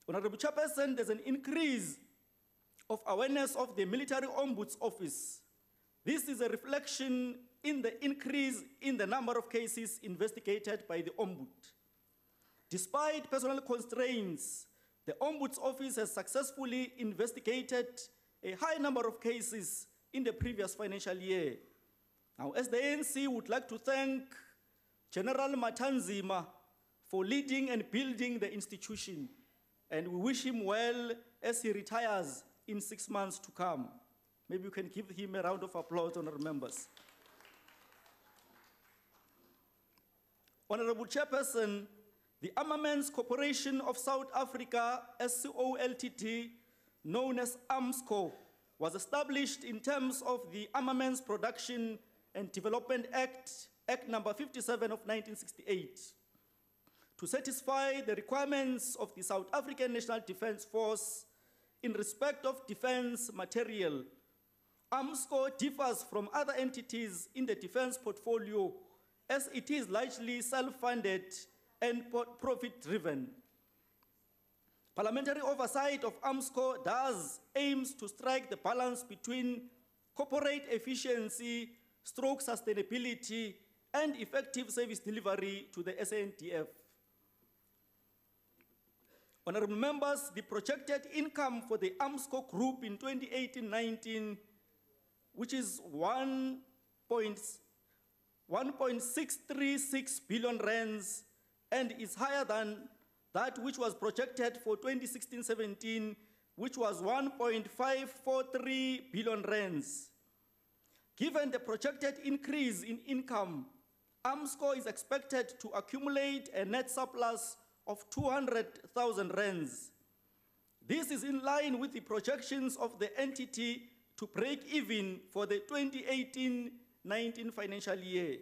Honorable Chairperson, there's an increase of awareness of the Military Ombuds Office. This is a reflection in the increase in the number of cases investigated by the Ombud. Despite personal constraints, the Ombuds Office has successfully investigated a high number of cases in the previous financial year. Now, as the ANC would like to thank General Matanzima for leading and building the institution, and we wish him well as he retires in 6 months to come. Maybe you can give him a round of applause, honorable members. Honorable Chairperson, the Armaments Corporation of South Africa, SCO Ltd, known as AMSCO, was established in terms of the Armaments Production and Development Act, Act number 57 of 1968, to satisfy the requirements of the South African National Defence Force in respect of defence material. AMSCO differs from other entities in the defence portfolio as it is largely self-funded and profit-driven. Parliamentary oversight of AMSCO thus aims to strike the balance between corporate efficiency, sustainability, and effective service delivery to the SANDF. Honorable members, the projected income for the AMSCO group in 2018-19, which is 1.636 billion rands, and is higher than that which was projected for 2016-17, which was 1.543 billion rands. Given the projected increase in income, AMSCO is expected to accumulate a net surplus of 200,000 rands. This is in line with the projections of the entity to break even for the 2018-19 financial year.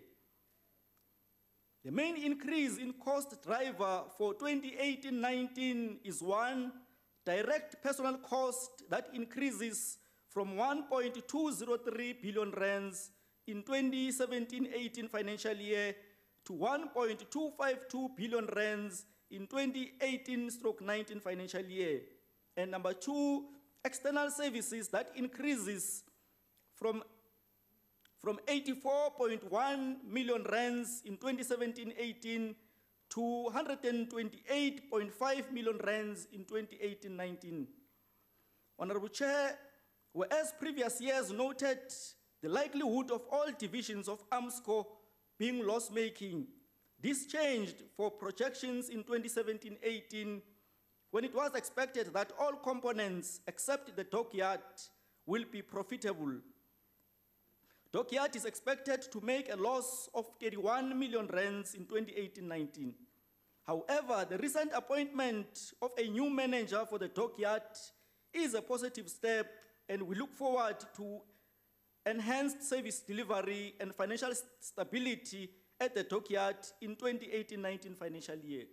The main increase in cost driver for 2018-19 is one, direct personal cost that increases from 1.203 billion rands in 2017-18 financial year to 1.252 billion rands in 2018-19 financial year. And number two, external services that increases from 84.1 million rands in 2017-18 to 128.5 million rands in 2018-19. Honorable Chair, whereas previous years noted the likelihood of all divisions of AMSCO being loss-making, this changed for projections in 2017-18 when it was expected that all components except the dockyard will be profitable. Dockyard is expected to make a loss of 31 million rands in 2018-19. However, the recent appointment of a new manager for the dockyard is a positive step, and we look forward to enhanced service delivery and financial stability at the dockyard in 2018-19 financial year.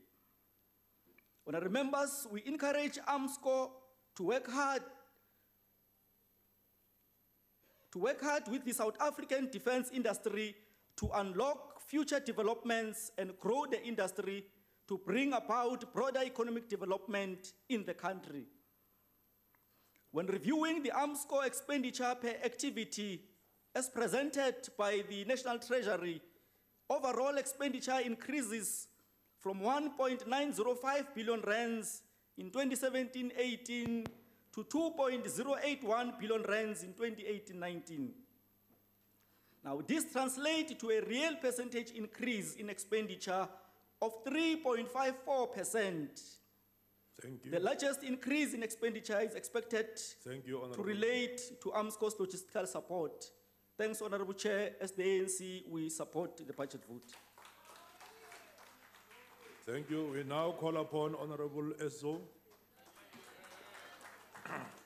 Honourable members, we encourage AMSCO to work hard with the South African defence industry to unlock future developments and grow the industry to bring about broader economic development in the country. When reviewing the AMSCO expenditure per activity as presented by the National Treasury, overall expenditure increases from 1.905 billion rands in 2017-18 to 2.081 billion rands in 2018-19. Now, this translates to a real percentage increase in expenditure of 3.54%. Thank you. The largest increase in expenditure is expected to relate to AMSCO's logistical support. Thanks, Honourable Chair. As the ANC, we support the budget vote. Thank you. We now call upon Honorable Esso.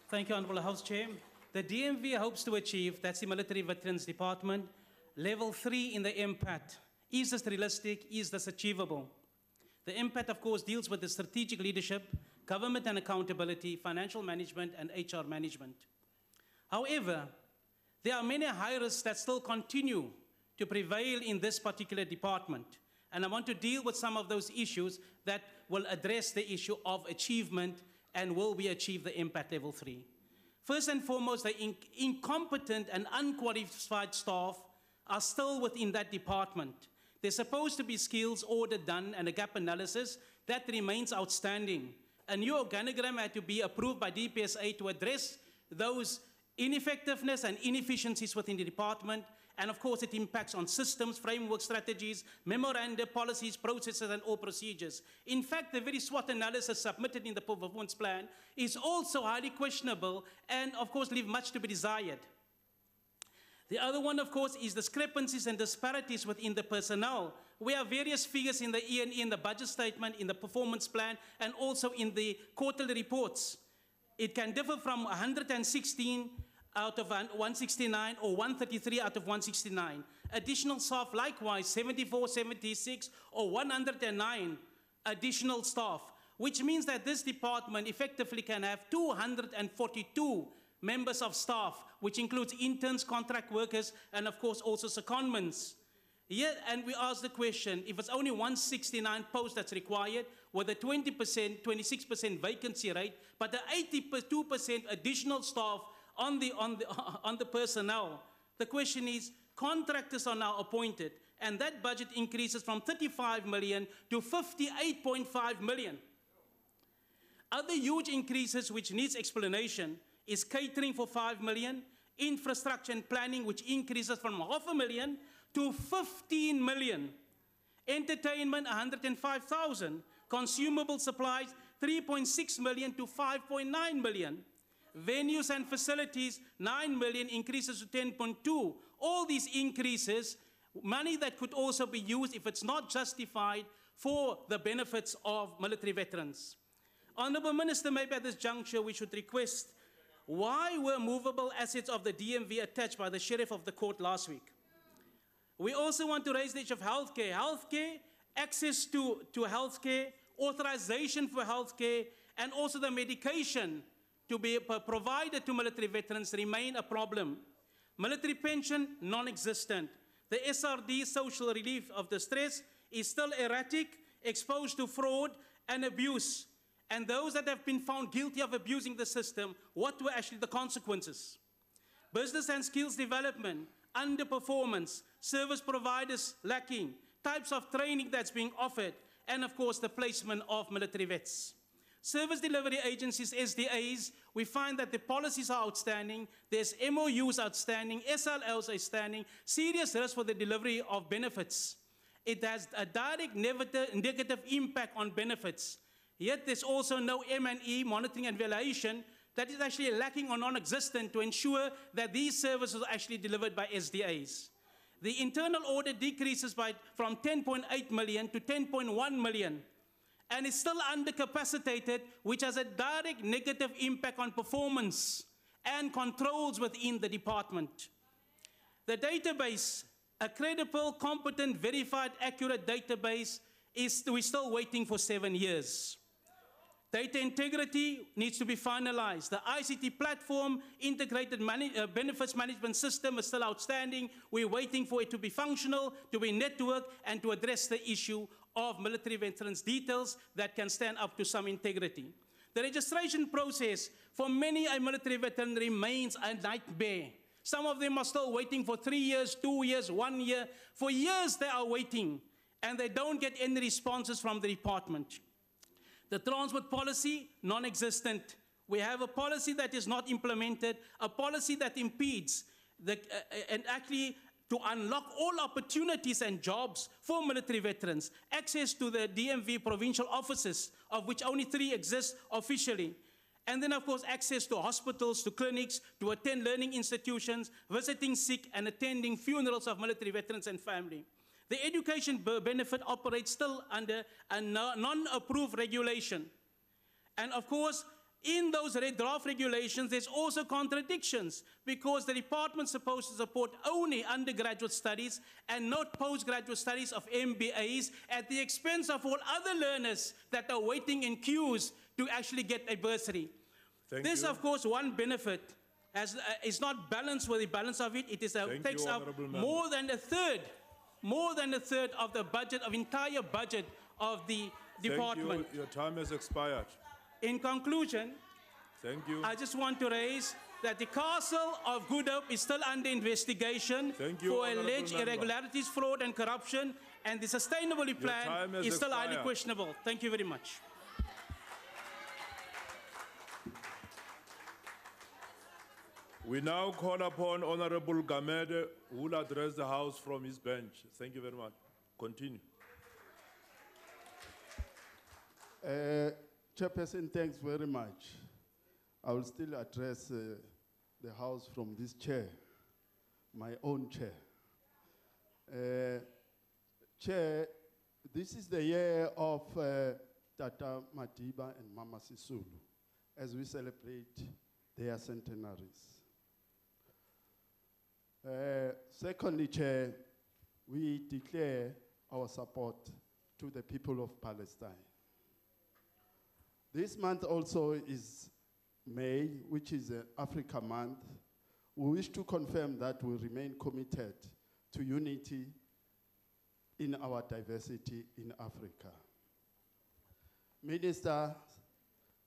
Thank you, Honourable House Chair. The DMV hopes to achieve, that's the Military Veterans Department, level 3 in the impact. Is this realistic? Is this achievable? The impact, of course, deals with the strategic leadership, government and accountability, financial management, and HR management. However, there are many high risks that still continue to prevail in this particular department. And I want to deal with some of those issues that will address the issue of achievement and will we achieve the impact level 3. First and foremost, the incompetent and unqualified staff are still within that department. There's supposed to be skills audit done and a gap analysis that remains outstanding. A new organogram had to be approved by DPSA to address those ineffectiveness and inefficiencies within the department. And of course, it impacts on systems, framework strategies, memoranda, policies, processes, and all procedures. In fact, the very SWOT analysis submitted in the performance plan is also highly questionable and, of course, leave much to be desired. The other one, of course, is discrepancies and disparities within the personnel. We have various figures in the E&E, in the budget statement, in the performance plan, and also in the quarterly reports. It can differ from 116 out of 169 or 133 out of 169. Additional staff, likewise, 74, 76, or 109 additional staff, which means that this department effectively can have 242 members of staff, which includes interns, contract workers, and of course also secondments. Yet, and we ask the question, if it's only 169 posts that's required, with a 20%, 26% vacancy rate, but the 82% additional staff on the personnel, the question is, contractors are now appointed, and that budget increases from 35 million to 58.5 million. Other huge increases which needs explanation is catering for 5 million, infrastructure and planning, which increases from 500,000 to 15 million, entertainment 105,000, consumable supplies 3.6 million to 5.9 million, venues and facilities 9 million increases to 10.2. All these increases, money that could also be used if it's not justified for the benefits of military veterans. Honourable Minister, maybe at this juncture we should request, why were movable assets of the DMV attached by the Sheriff of the Court last week? We also want to raise the issue of healthcare. Healthcare, access to healthcare, authorization for healthcare, and also the medication to be provided to military veterans remain a problem. Military pension, non-existent. The SRD, social relief of distress, is still erratic, exposed to fraud and abuse. And those that have been found guilty of abusing the system, what were actually the consequences? Business and skills development, underperformance, service providers lacking, types of training that's being offered, and of course the placement of military vets. Service delivery agencies, SDAs, we find that the policies are outstanding, there's MOUs outstanding, SLLs outstanding, serious risk for the delivery of benefits. It has a direct negative impact on benefits. Yet there's also no M&E monitoring and evaluation that is actually lacking or non-existent to ensure that these services are actually delivered by SDAs. The internal audit decreases from 10.8 million to 10.1 million and is still undercapacitated, which has a direct negative impact on performance and controls within the department. The database, a credible, competent, verified, accurate database, we're still waiting for 7 years. Data integrity needs to be finalized. The ICT platform, integrated benefits management system, is still outstanding. We're waiting for it to be functional, to be networked, and to address the issue of military veterans' details that can stand up to some integrity. The registration process for many a military veteran remains a nightmare. Some of them are still waiting for 3 years, 2 years, 1 year. For years they are waiting, and they don't get any responses from the department. The transport policy, non-existent. We have a policy that is not implemented, a policy that impedes and actually to unlock all opportunities and jobs for military veterans, access to the DMV provincial offices, of which only 3 exist officially. And then, of course, access to hospitals, to clinics, to attend learning institutions, visiting sick and attending funerals of military veterans and family. The education benefit operates still under a non-approved regulation. And of course, in those draft regulations, there's also contradictions because the department's supposed to support only undergraduate studies and not postgraduate studies of MBAs at the expense of all other learners that are waiting in queues to actually get a bursary. This, of course, one benefit is not balanced with the balance of it. It takes up more than a third of the budget, of entire budget of the department. Thank you. Your time has expired. In conclusion, thank you. I just want to raise that the Castle of Good Hope is still under investigation for alleged irregularities, fraud and corruption, and the sustainability plan is still highly questionable. Thank you very much. We now call upon Honorable Gamede, who will address the House from his bench. Thank you very much. Continue. Chairperson, thanks very much. I will still address the House from this chair, my own chair. Chair, this is the year of Tata Madiba and Mama Sisulu as we celebrate their centenaries. Secondly, Chair, we declare our support to the people of Palestine. This month also is May, which is Africa Month. We wish to confirm that we remain committed to unity in our diversity in Africa. Ministers,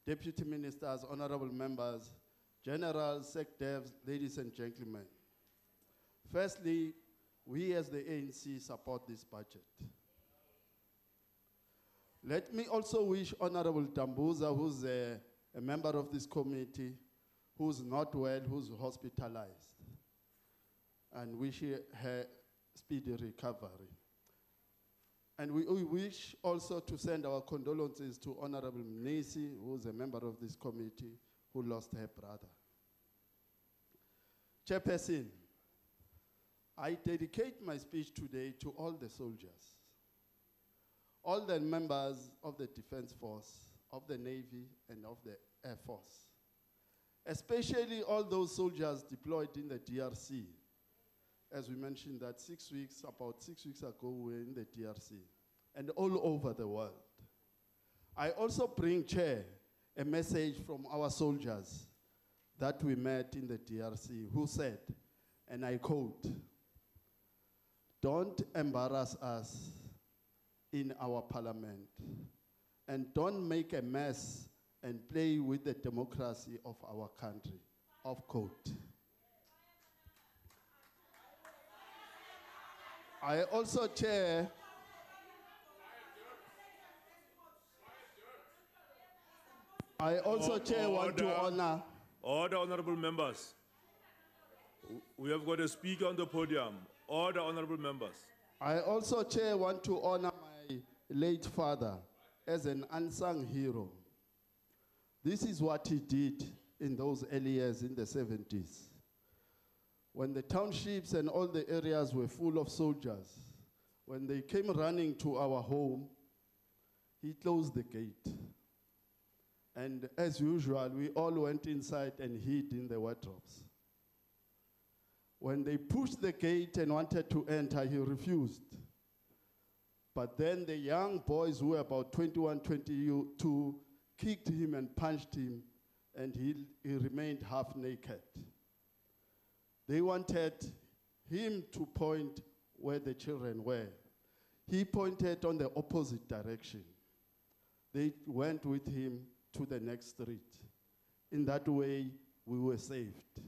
Deputy Ministers, Honorable Members, Generals, Secretaries, ladies and gentlemen. Firstly, we as the ANC support this budget. Let me also wish Honorable Tambuza, who's a member of this committee, who's not well, who's hospitalized, and wish her speedy recovery. And we wish also to send our condolences to Honorable Mnisi, who's a member of this committee, who lost her brother. Chairperson, I dedicate my speech today to all the soldiers, all the members of the Defense Force, of the Navy, and of the Air Force, especially all those soldiers deployed in the DRC. As we mentioned that about 6 weeks ago, we were in the DRC, and all over the world. I also bring, Chair, a message from our soldiers that we met in the DRC, who said, and I quote, "Don't embarrass us in our parliament, and don't make a mess and play with the democracy of our country," off quote. I also, Chair, want to honor. Order, honorable members. We have got a speaker on the podium. Order, honorable members. I also, Chair, want to honor my late father, as an unsung hero. This is what he did in those early years in the 70s. When the townships and all the areas were full of soldiers, when they came running to our home, he closed the gate. And as usual, we all went inside and hid in the wardrobes. When they pushed the gate and wanted to enter, he refused. But then the young boys who were about 21, 22 kicked him and punched him, and he remained half naked. They wanted him to point where the children were. He pointed on the opposite direction. They went with him to the next street. In that way, we were saved.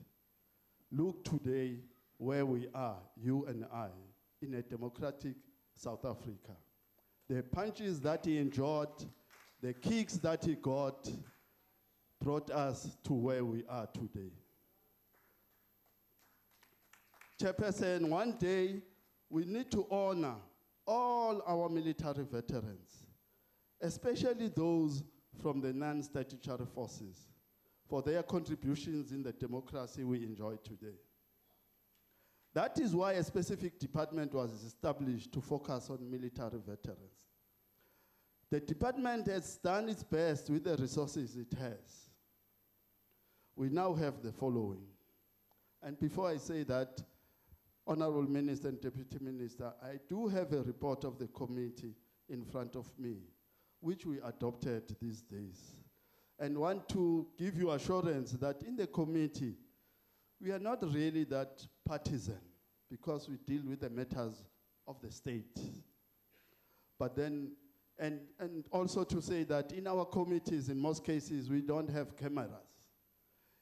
Look today where we are, you and I, in a democratic South Africa. The punches that he endured, the kicks that he got, brought us to where we are today. Chairperson, one day we need to honor all our military veterans, especially those from the non-statutory forces, for their contributions in the democracy we enjoy today. That is why a specific department was established to focus on military veterans. The department has done its best with the resources it has. We now have the following. And before I say that, Honorable Minister and Deputy Minister, I do have a report of the committee in front of me, which we adopted these days. And want to give you assurance that in the committee, we are not really that partisan because we deal with the matters of the state. But then, and also to say that in our committees, in most cases, we don't have cameras.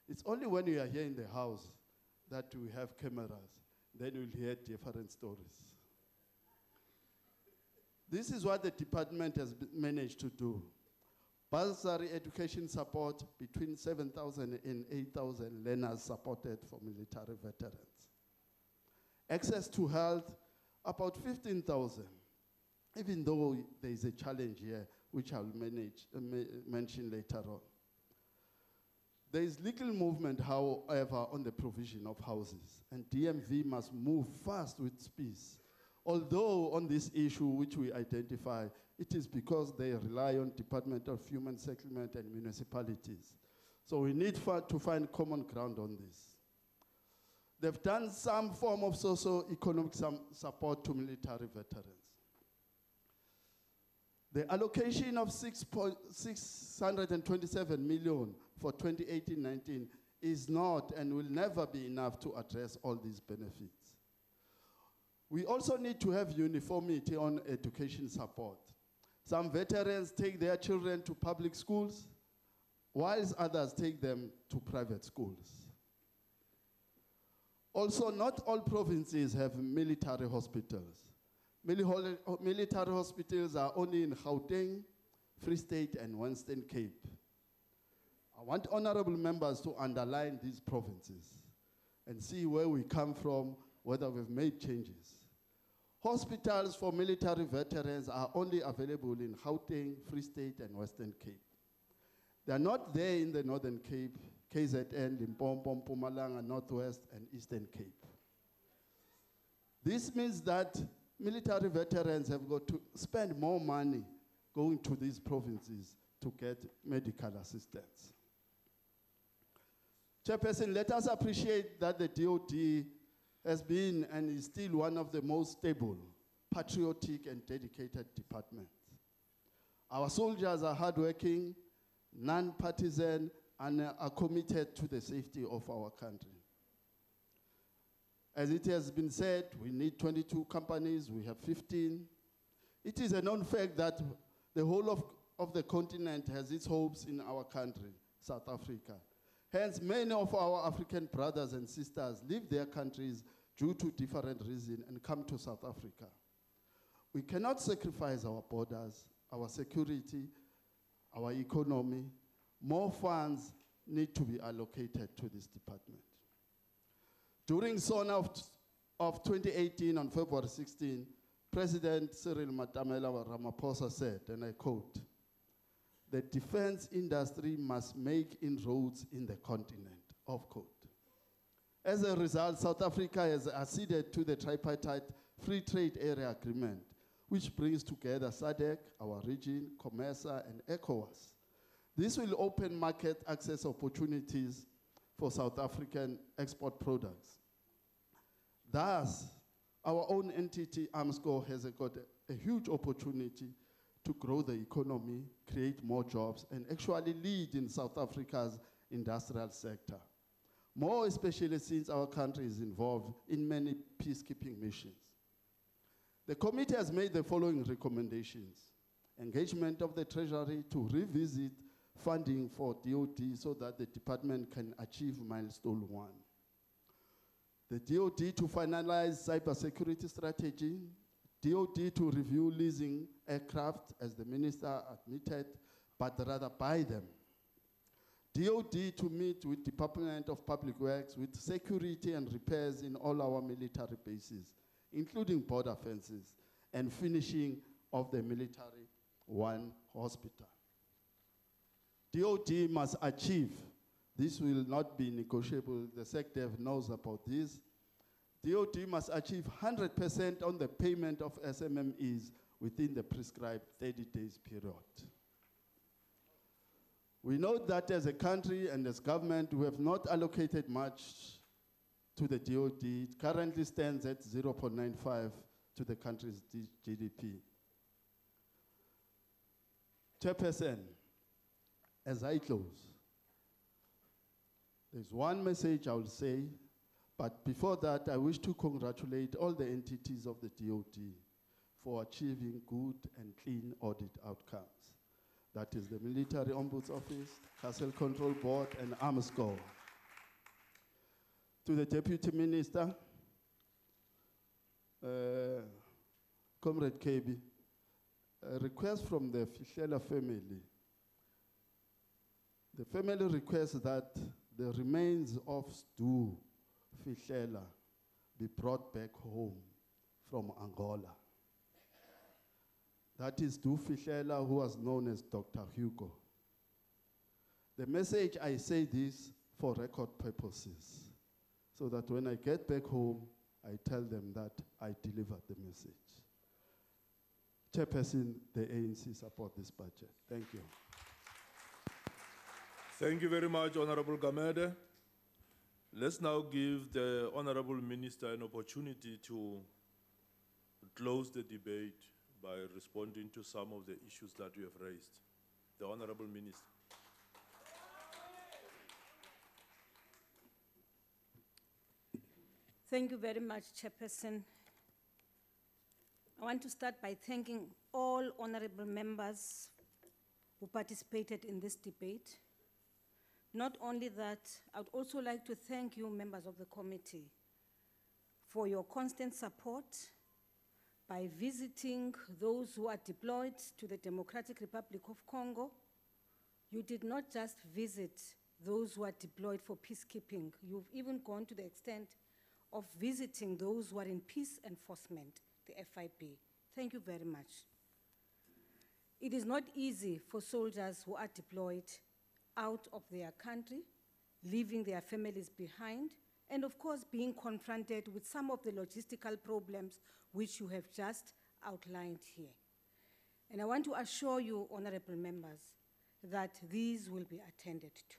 It's only when we are here in the house that we have cameras. Then we'll hear different stories. This is what the department has managed to do. Bursary education support between 7,000 and 8,000 learners supported for military veterans. Access to health, about 15,000, even though there is a challenge here, which I'll mention later on. There is little movement, however, on the provision of houses, and DMV must move fast with speed. Although on this issue, which we identify, it is because they rely on Department of Human Settlement and municipalities. So we need to find common ground on this. They've done some form of socio-economic support to military veterans. The allocation of 627 million for 2018-19 is not and will never be enough to address all these benefits. We also need to have uniformity on education support. Some veterans take their children to public schools, whilst others take them to private schools. Also, not all provinces have military hospitals. Military hospitals are only in Gauteng, Free State, and Western Cape. I want honorable members to underline these provinces and see where we come from, whether we've made changes. Hospitals for military veterans are only available in Gauteng, Free State, and Western Cape. They're not there in the Northern Cape, KZN, Limpopo, Mpumalanga, Northwest, and Eastern Cape. This means that military veterans have got to spend more money going to these provinces to get medical assistance. Chairperson, let us appreciate that the DOD has been and is still one of the most stable, patriotic, and dedicated departments. Our soldiers are hardworking, non-partisan, and are committed to the safety of our country. As it has been said, we need 22 companies, we have 15. It is a known fact that the whole of the continent has its hopes in our country, South Africa. Hence, many of our African brothers and sisters leave their countries due to different reasons and come to South Africa. We cannot sacrifice our borders, our security, our economy. More funds need to be allocated to this department. During SONA of 2018 on February 16, President Cyril Matamela Ramaphosa said, and I quote, the defense industry must make inroads in the continent, of quote. As a result, South Africa has acceded to the tripartite free trade area agreement, which brings together SADC, our region, COMESA, and ECOWAS. This will open market access opportunities for South African export products. Thus, our own entity, AMSCO, has got a huge opportunity to grow the economy, create more jobs, and actually lead in South Africa's industrial sector. More especially since our country is involved in many peacekeeping missions. The committee has made the following recommendations. Engagement of the Treasury to revisit funding for DOD so that the department can achieve milestone 1. The DOD to finalize cybersecurity strategy, DOD to review leasing aircraft, as the minister admitted, but rather buy them. DOD to meet with Department of Public Works with security and repairs in all our military bases, including border fences, and finishing of the military 1 hospital. DOD must achieve, this will not be negotiable, the SecDev knows about this. DOD must achieve 100% on the payment of SMMEs within the prescribed 30 days period. We know that as a country and as government, we have not allocated much to the DOD. It currently stands at 0.95 to the country's GDP. Chairperson, as I close, there's one message I will say, but before that, I wish to congratulate all the entities of the DOD for achieving good and clean audit outcomes. That is the Military Ombuds Office, Castle Control Board, and AMSCO. To the Deputy Minister, Comrade KB, a request from the Fihlela family. The family requests that the remains of Stu Fihlela be brought back home from Angola. That is Stu Fihlela, who was known as Dr. Hugo. The message, I say this for record purposes, so that when I get back home, I tell them that I delivered the message. Chairperson, the ANC support this budget. Thank you. Thank you very much, Honorable Gamede. Let's now give the Honorable Minister an opportunity to close the debate by responding to some of the issues that we have raised. The Honorable Minister. Thank you very much, Chairperson. I want to start by thanking all honorable members who participated in this debate. Not only that, I would also like to thank you, members of the committee, for your constant support by visiting those who are deployed to the Democratic Republic of Congo. You did not just visit those who are deployed for peacekeeping. You've even gone to the extent of visiting those who are in peace enforcement, the FIB. Thank you very much. It is not easy for soldiers who are deployed out of their country, leaving their families behind, and of course being confronted with some of the logistical problems which you have just outlined here. And I want to assure you, honorable members, that these will be attended to.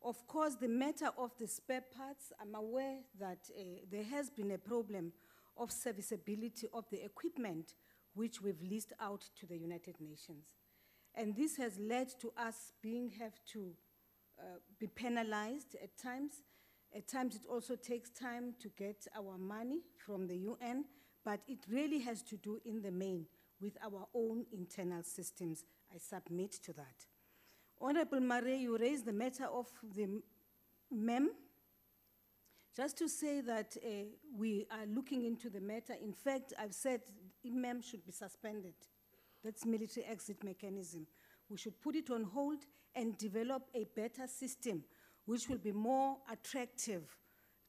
Of course, the matter of the spare parts, I'm aware that there has been a problem of serviceability of the equipment which we've leased out to the United Nations. And this has led to us have to be penalized at times. At times it also takes time to get our money from the UN, but it really has to do in the main with our own internal systems. I submit to that. Honorable Marie, you raised the matter of the MEM. Just to say that we are looking into the matter. In fact, I've said MEM should be suspended. That's military exit mechanism. We should put it on hold and develop a better system which will be more attractive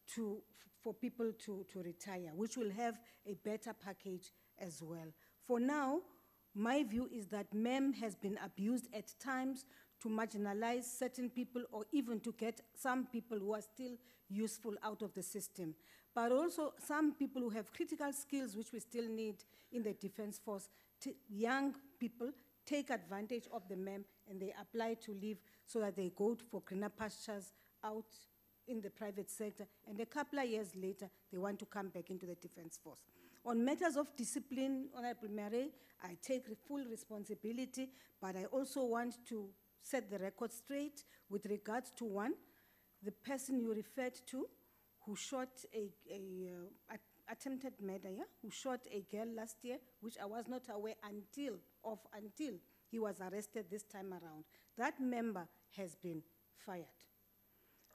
for people to retire, which will have a better package as well. For now, My view is that MEM has been abused at times to marginalize certain people or even to get some people who are still useful out of the system. But also some people who have critical skills which we still need in the Defense Force. Young people take advantage of the MEM and they apply to leave so that they go for greener pastures out in the private sector, and a couple of years later, they want to come back into the Defense Force. On matters of discipline, Honorable Mary, I take full responsibility, but I also want to set the record straight with regards to one, the person you referred to, who shot attempted murder, yeah? Who shot a girl last year, which I was not aware until he was arrested this time around. That member has been fired.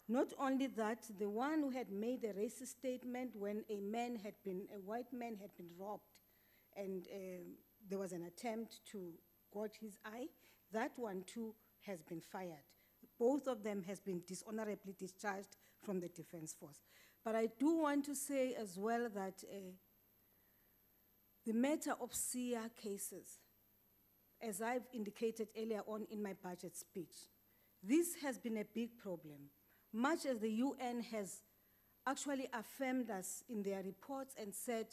Not only that, the one who had made a racist statement when a white man had been robbed, and there was an attempt to gouge his eye, that one too has been fired. Both of them has been dishonorably discharged from the Defense Force. But I do want to say as well that the matter of SIA cases, as I've indicated earlier on in my budget speech, this has been a big problem. Much as the UN has actually affirmed us in their reports and said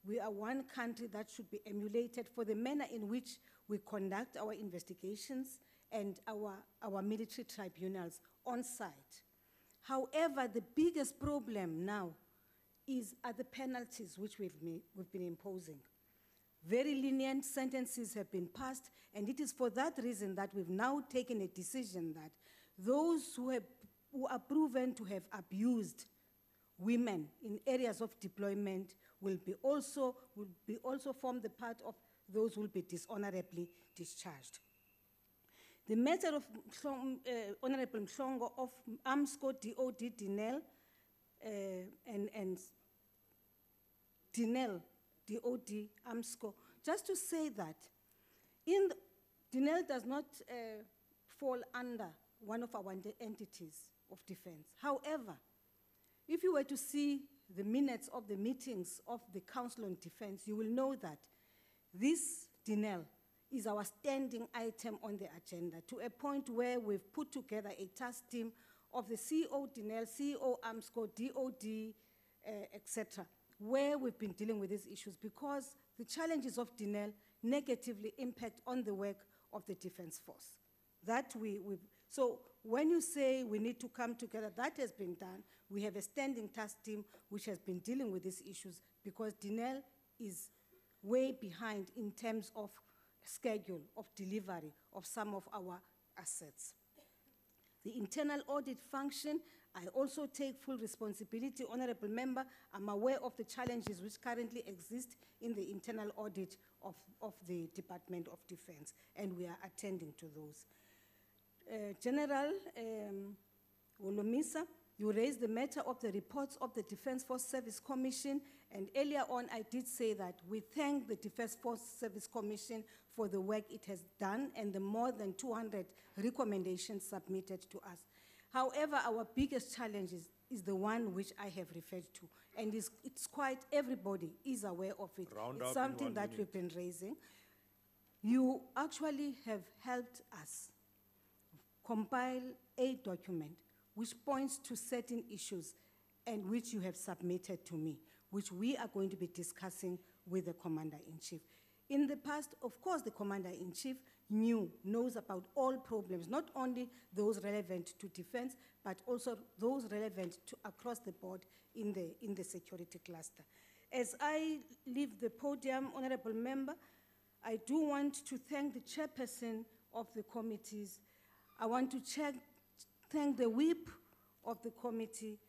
we are one country that should be emulated for the manner in which we conduct our investigations and our military tribunals on site. However, the biggest problem now are the penalties which we've been imposing. Very lenient sentences have been passed, and it is for that reason that we've now taken a decision that those who are proven to have abused women in areas of deployment will also form the part of those who will be dishonorably discharged. The matter of Honorable Mhlongo of AMSCO, DOD, Dinel, and Dinel, DOD, AMSCO, just to say that Dinel does not fall under one of our entities of defense. However, if you were to see the minutes of the meetings of the Council on Defense, you will know that this Dinel is our standing item on the agenda, to a point where we've put together a task team of the CEO Dinel, CEO AMSCO, DOD, etc., where we've been dealing with these issues because the challenges of Dinel negatively impact on the work of the Defense Force. So when you say we need to come together, that has been done. We have a standing task team which has been dealing with these issues because Dinel is way behind in terms of schedule of delivery of some of our assets. The internal audit function, I also take full responsibility, Honorable Member. I'm aware of the challenges which currently exist in the internal audit of the Department of Defense, and we are attending to those. General Wolomisa, you raised the matter of the reports of the Defense Force Service Commission, and earlier on I did say that we thank the Defense Force Service Commission for the work it has done and the more than 200 recommendations submitted to us. However, our biggest challenge is the one which I have referred to, and it's quite, everybody is aware of it. It's something that we've been raising. You actually have helped us compile a document which points to certain issues and which you have submitted to me, which we are going to be with the Commander-in-Chief. In the past, of course, the Commander-in-Chief knows about all problems, not only those relevant to defense, but also those relevant to across the board in the security cluster. As I leave the podium, Honorable Member, I do want to thank the chairperson of the committees. I want to thank the whip of the committee.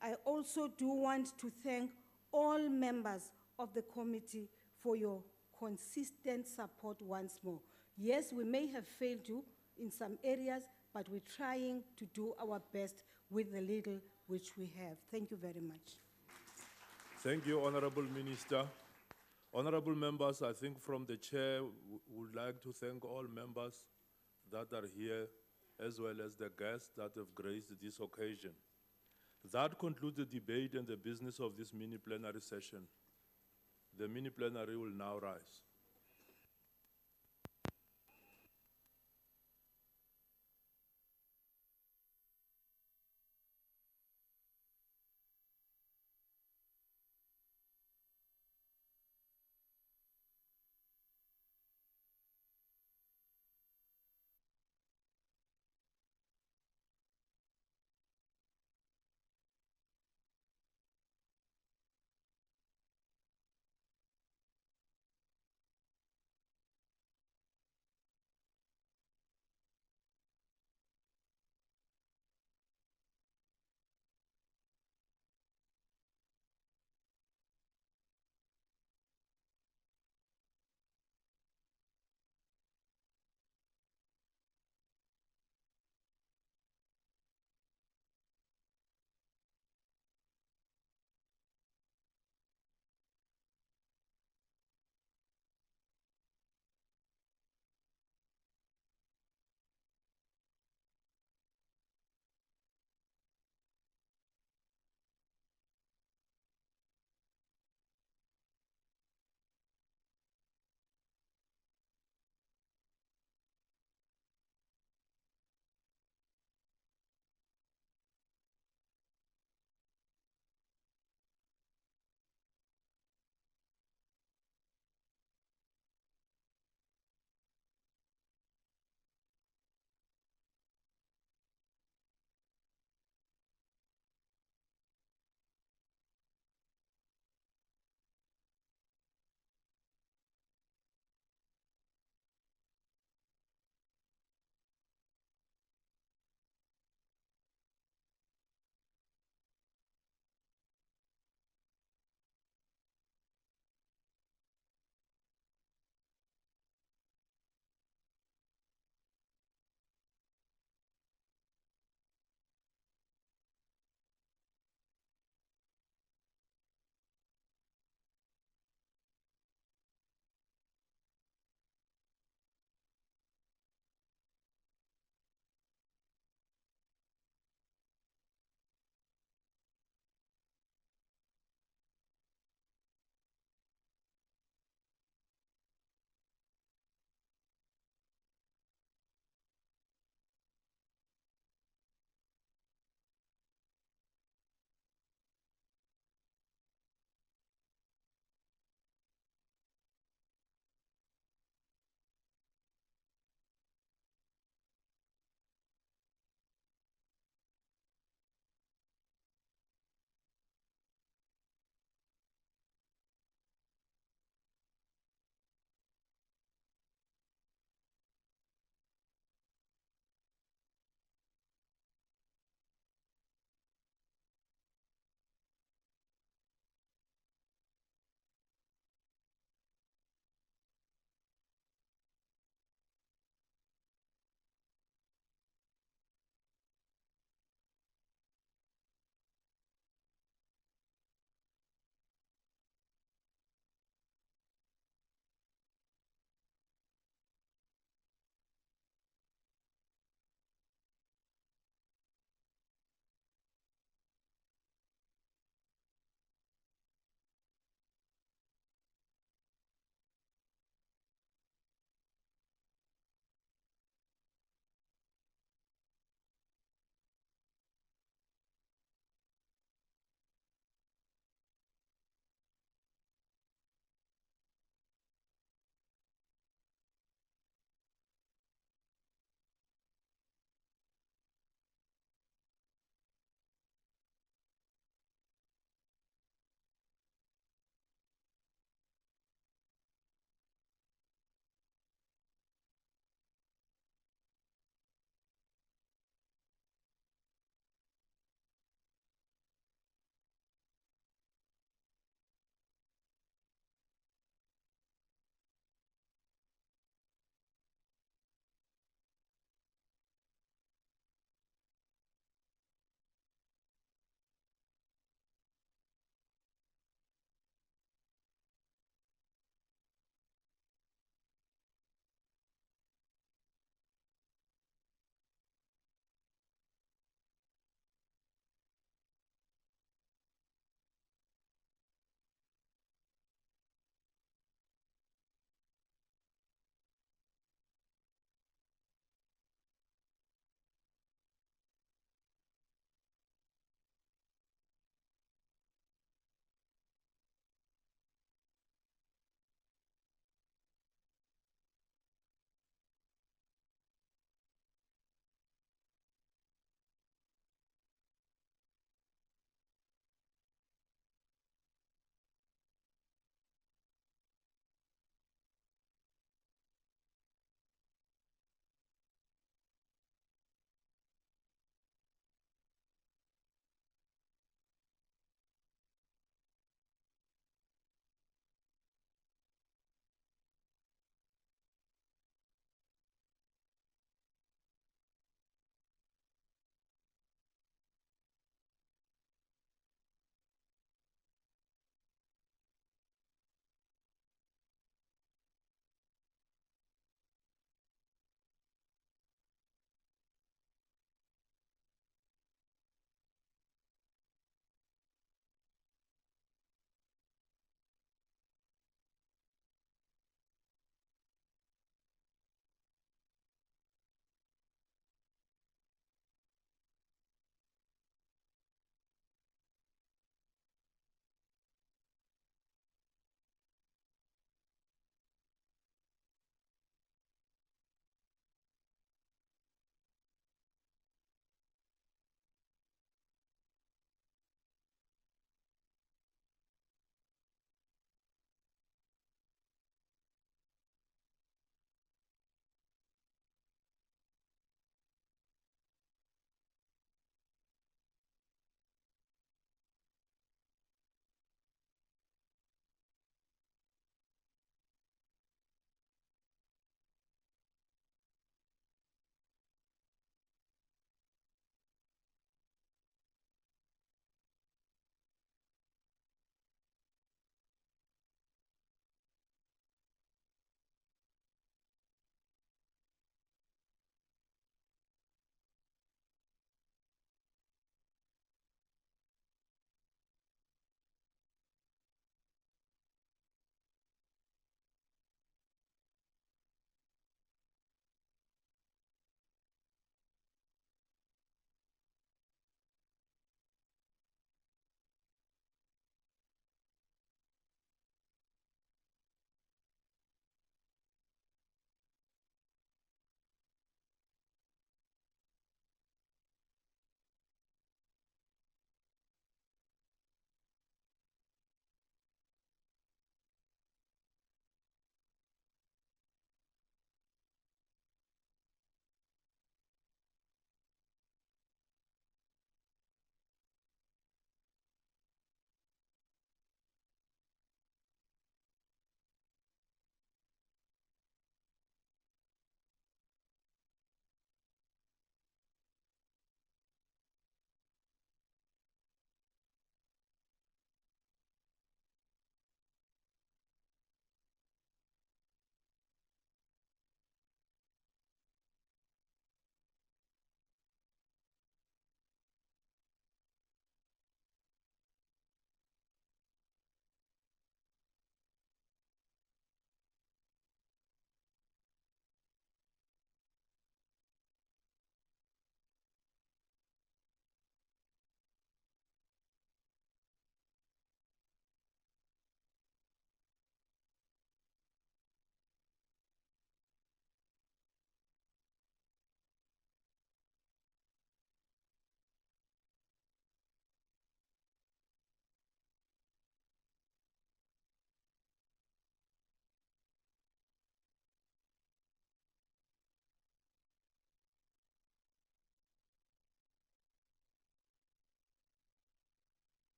I also do want to thank all members of the committee for your consistent support once more. Yes, we may have failed you in some areas, but we're trying to do our best with the little which we have. Thank you very much. Thank you, Honorable Minister. Honorable members, I think from the chair, would like to thank all members that are here, as well as the guests that have graced this occasion. That concludes the debate and the business of this mini plenary session. The mini plenary will now rise.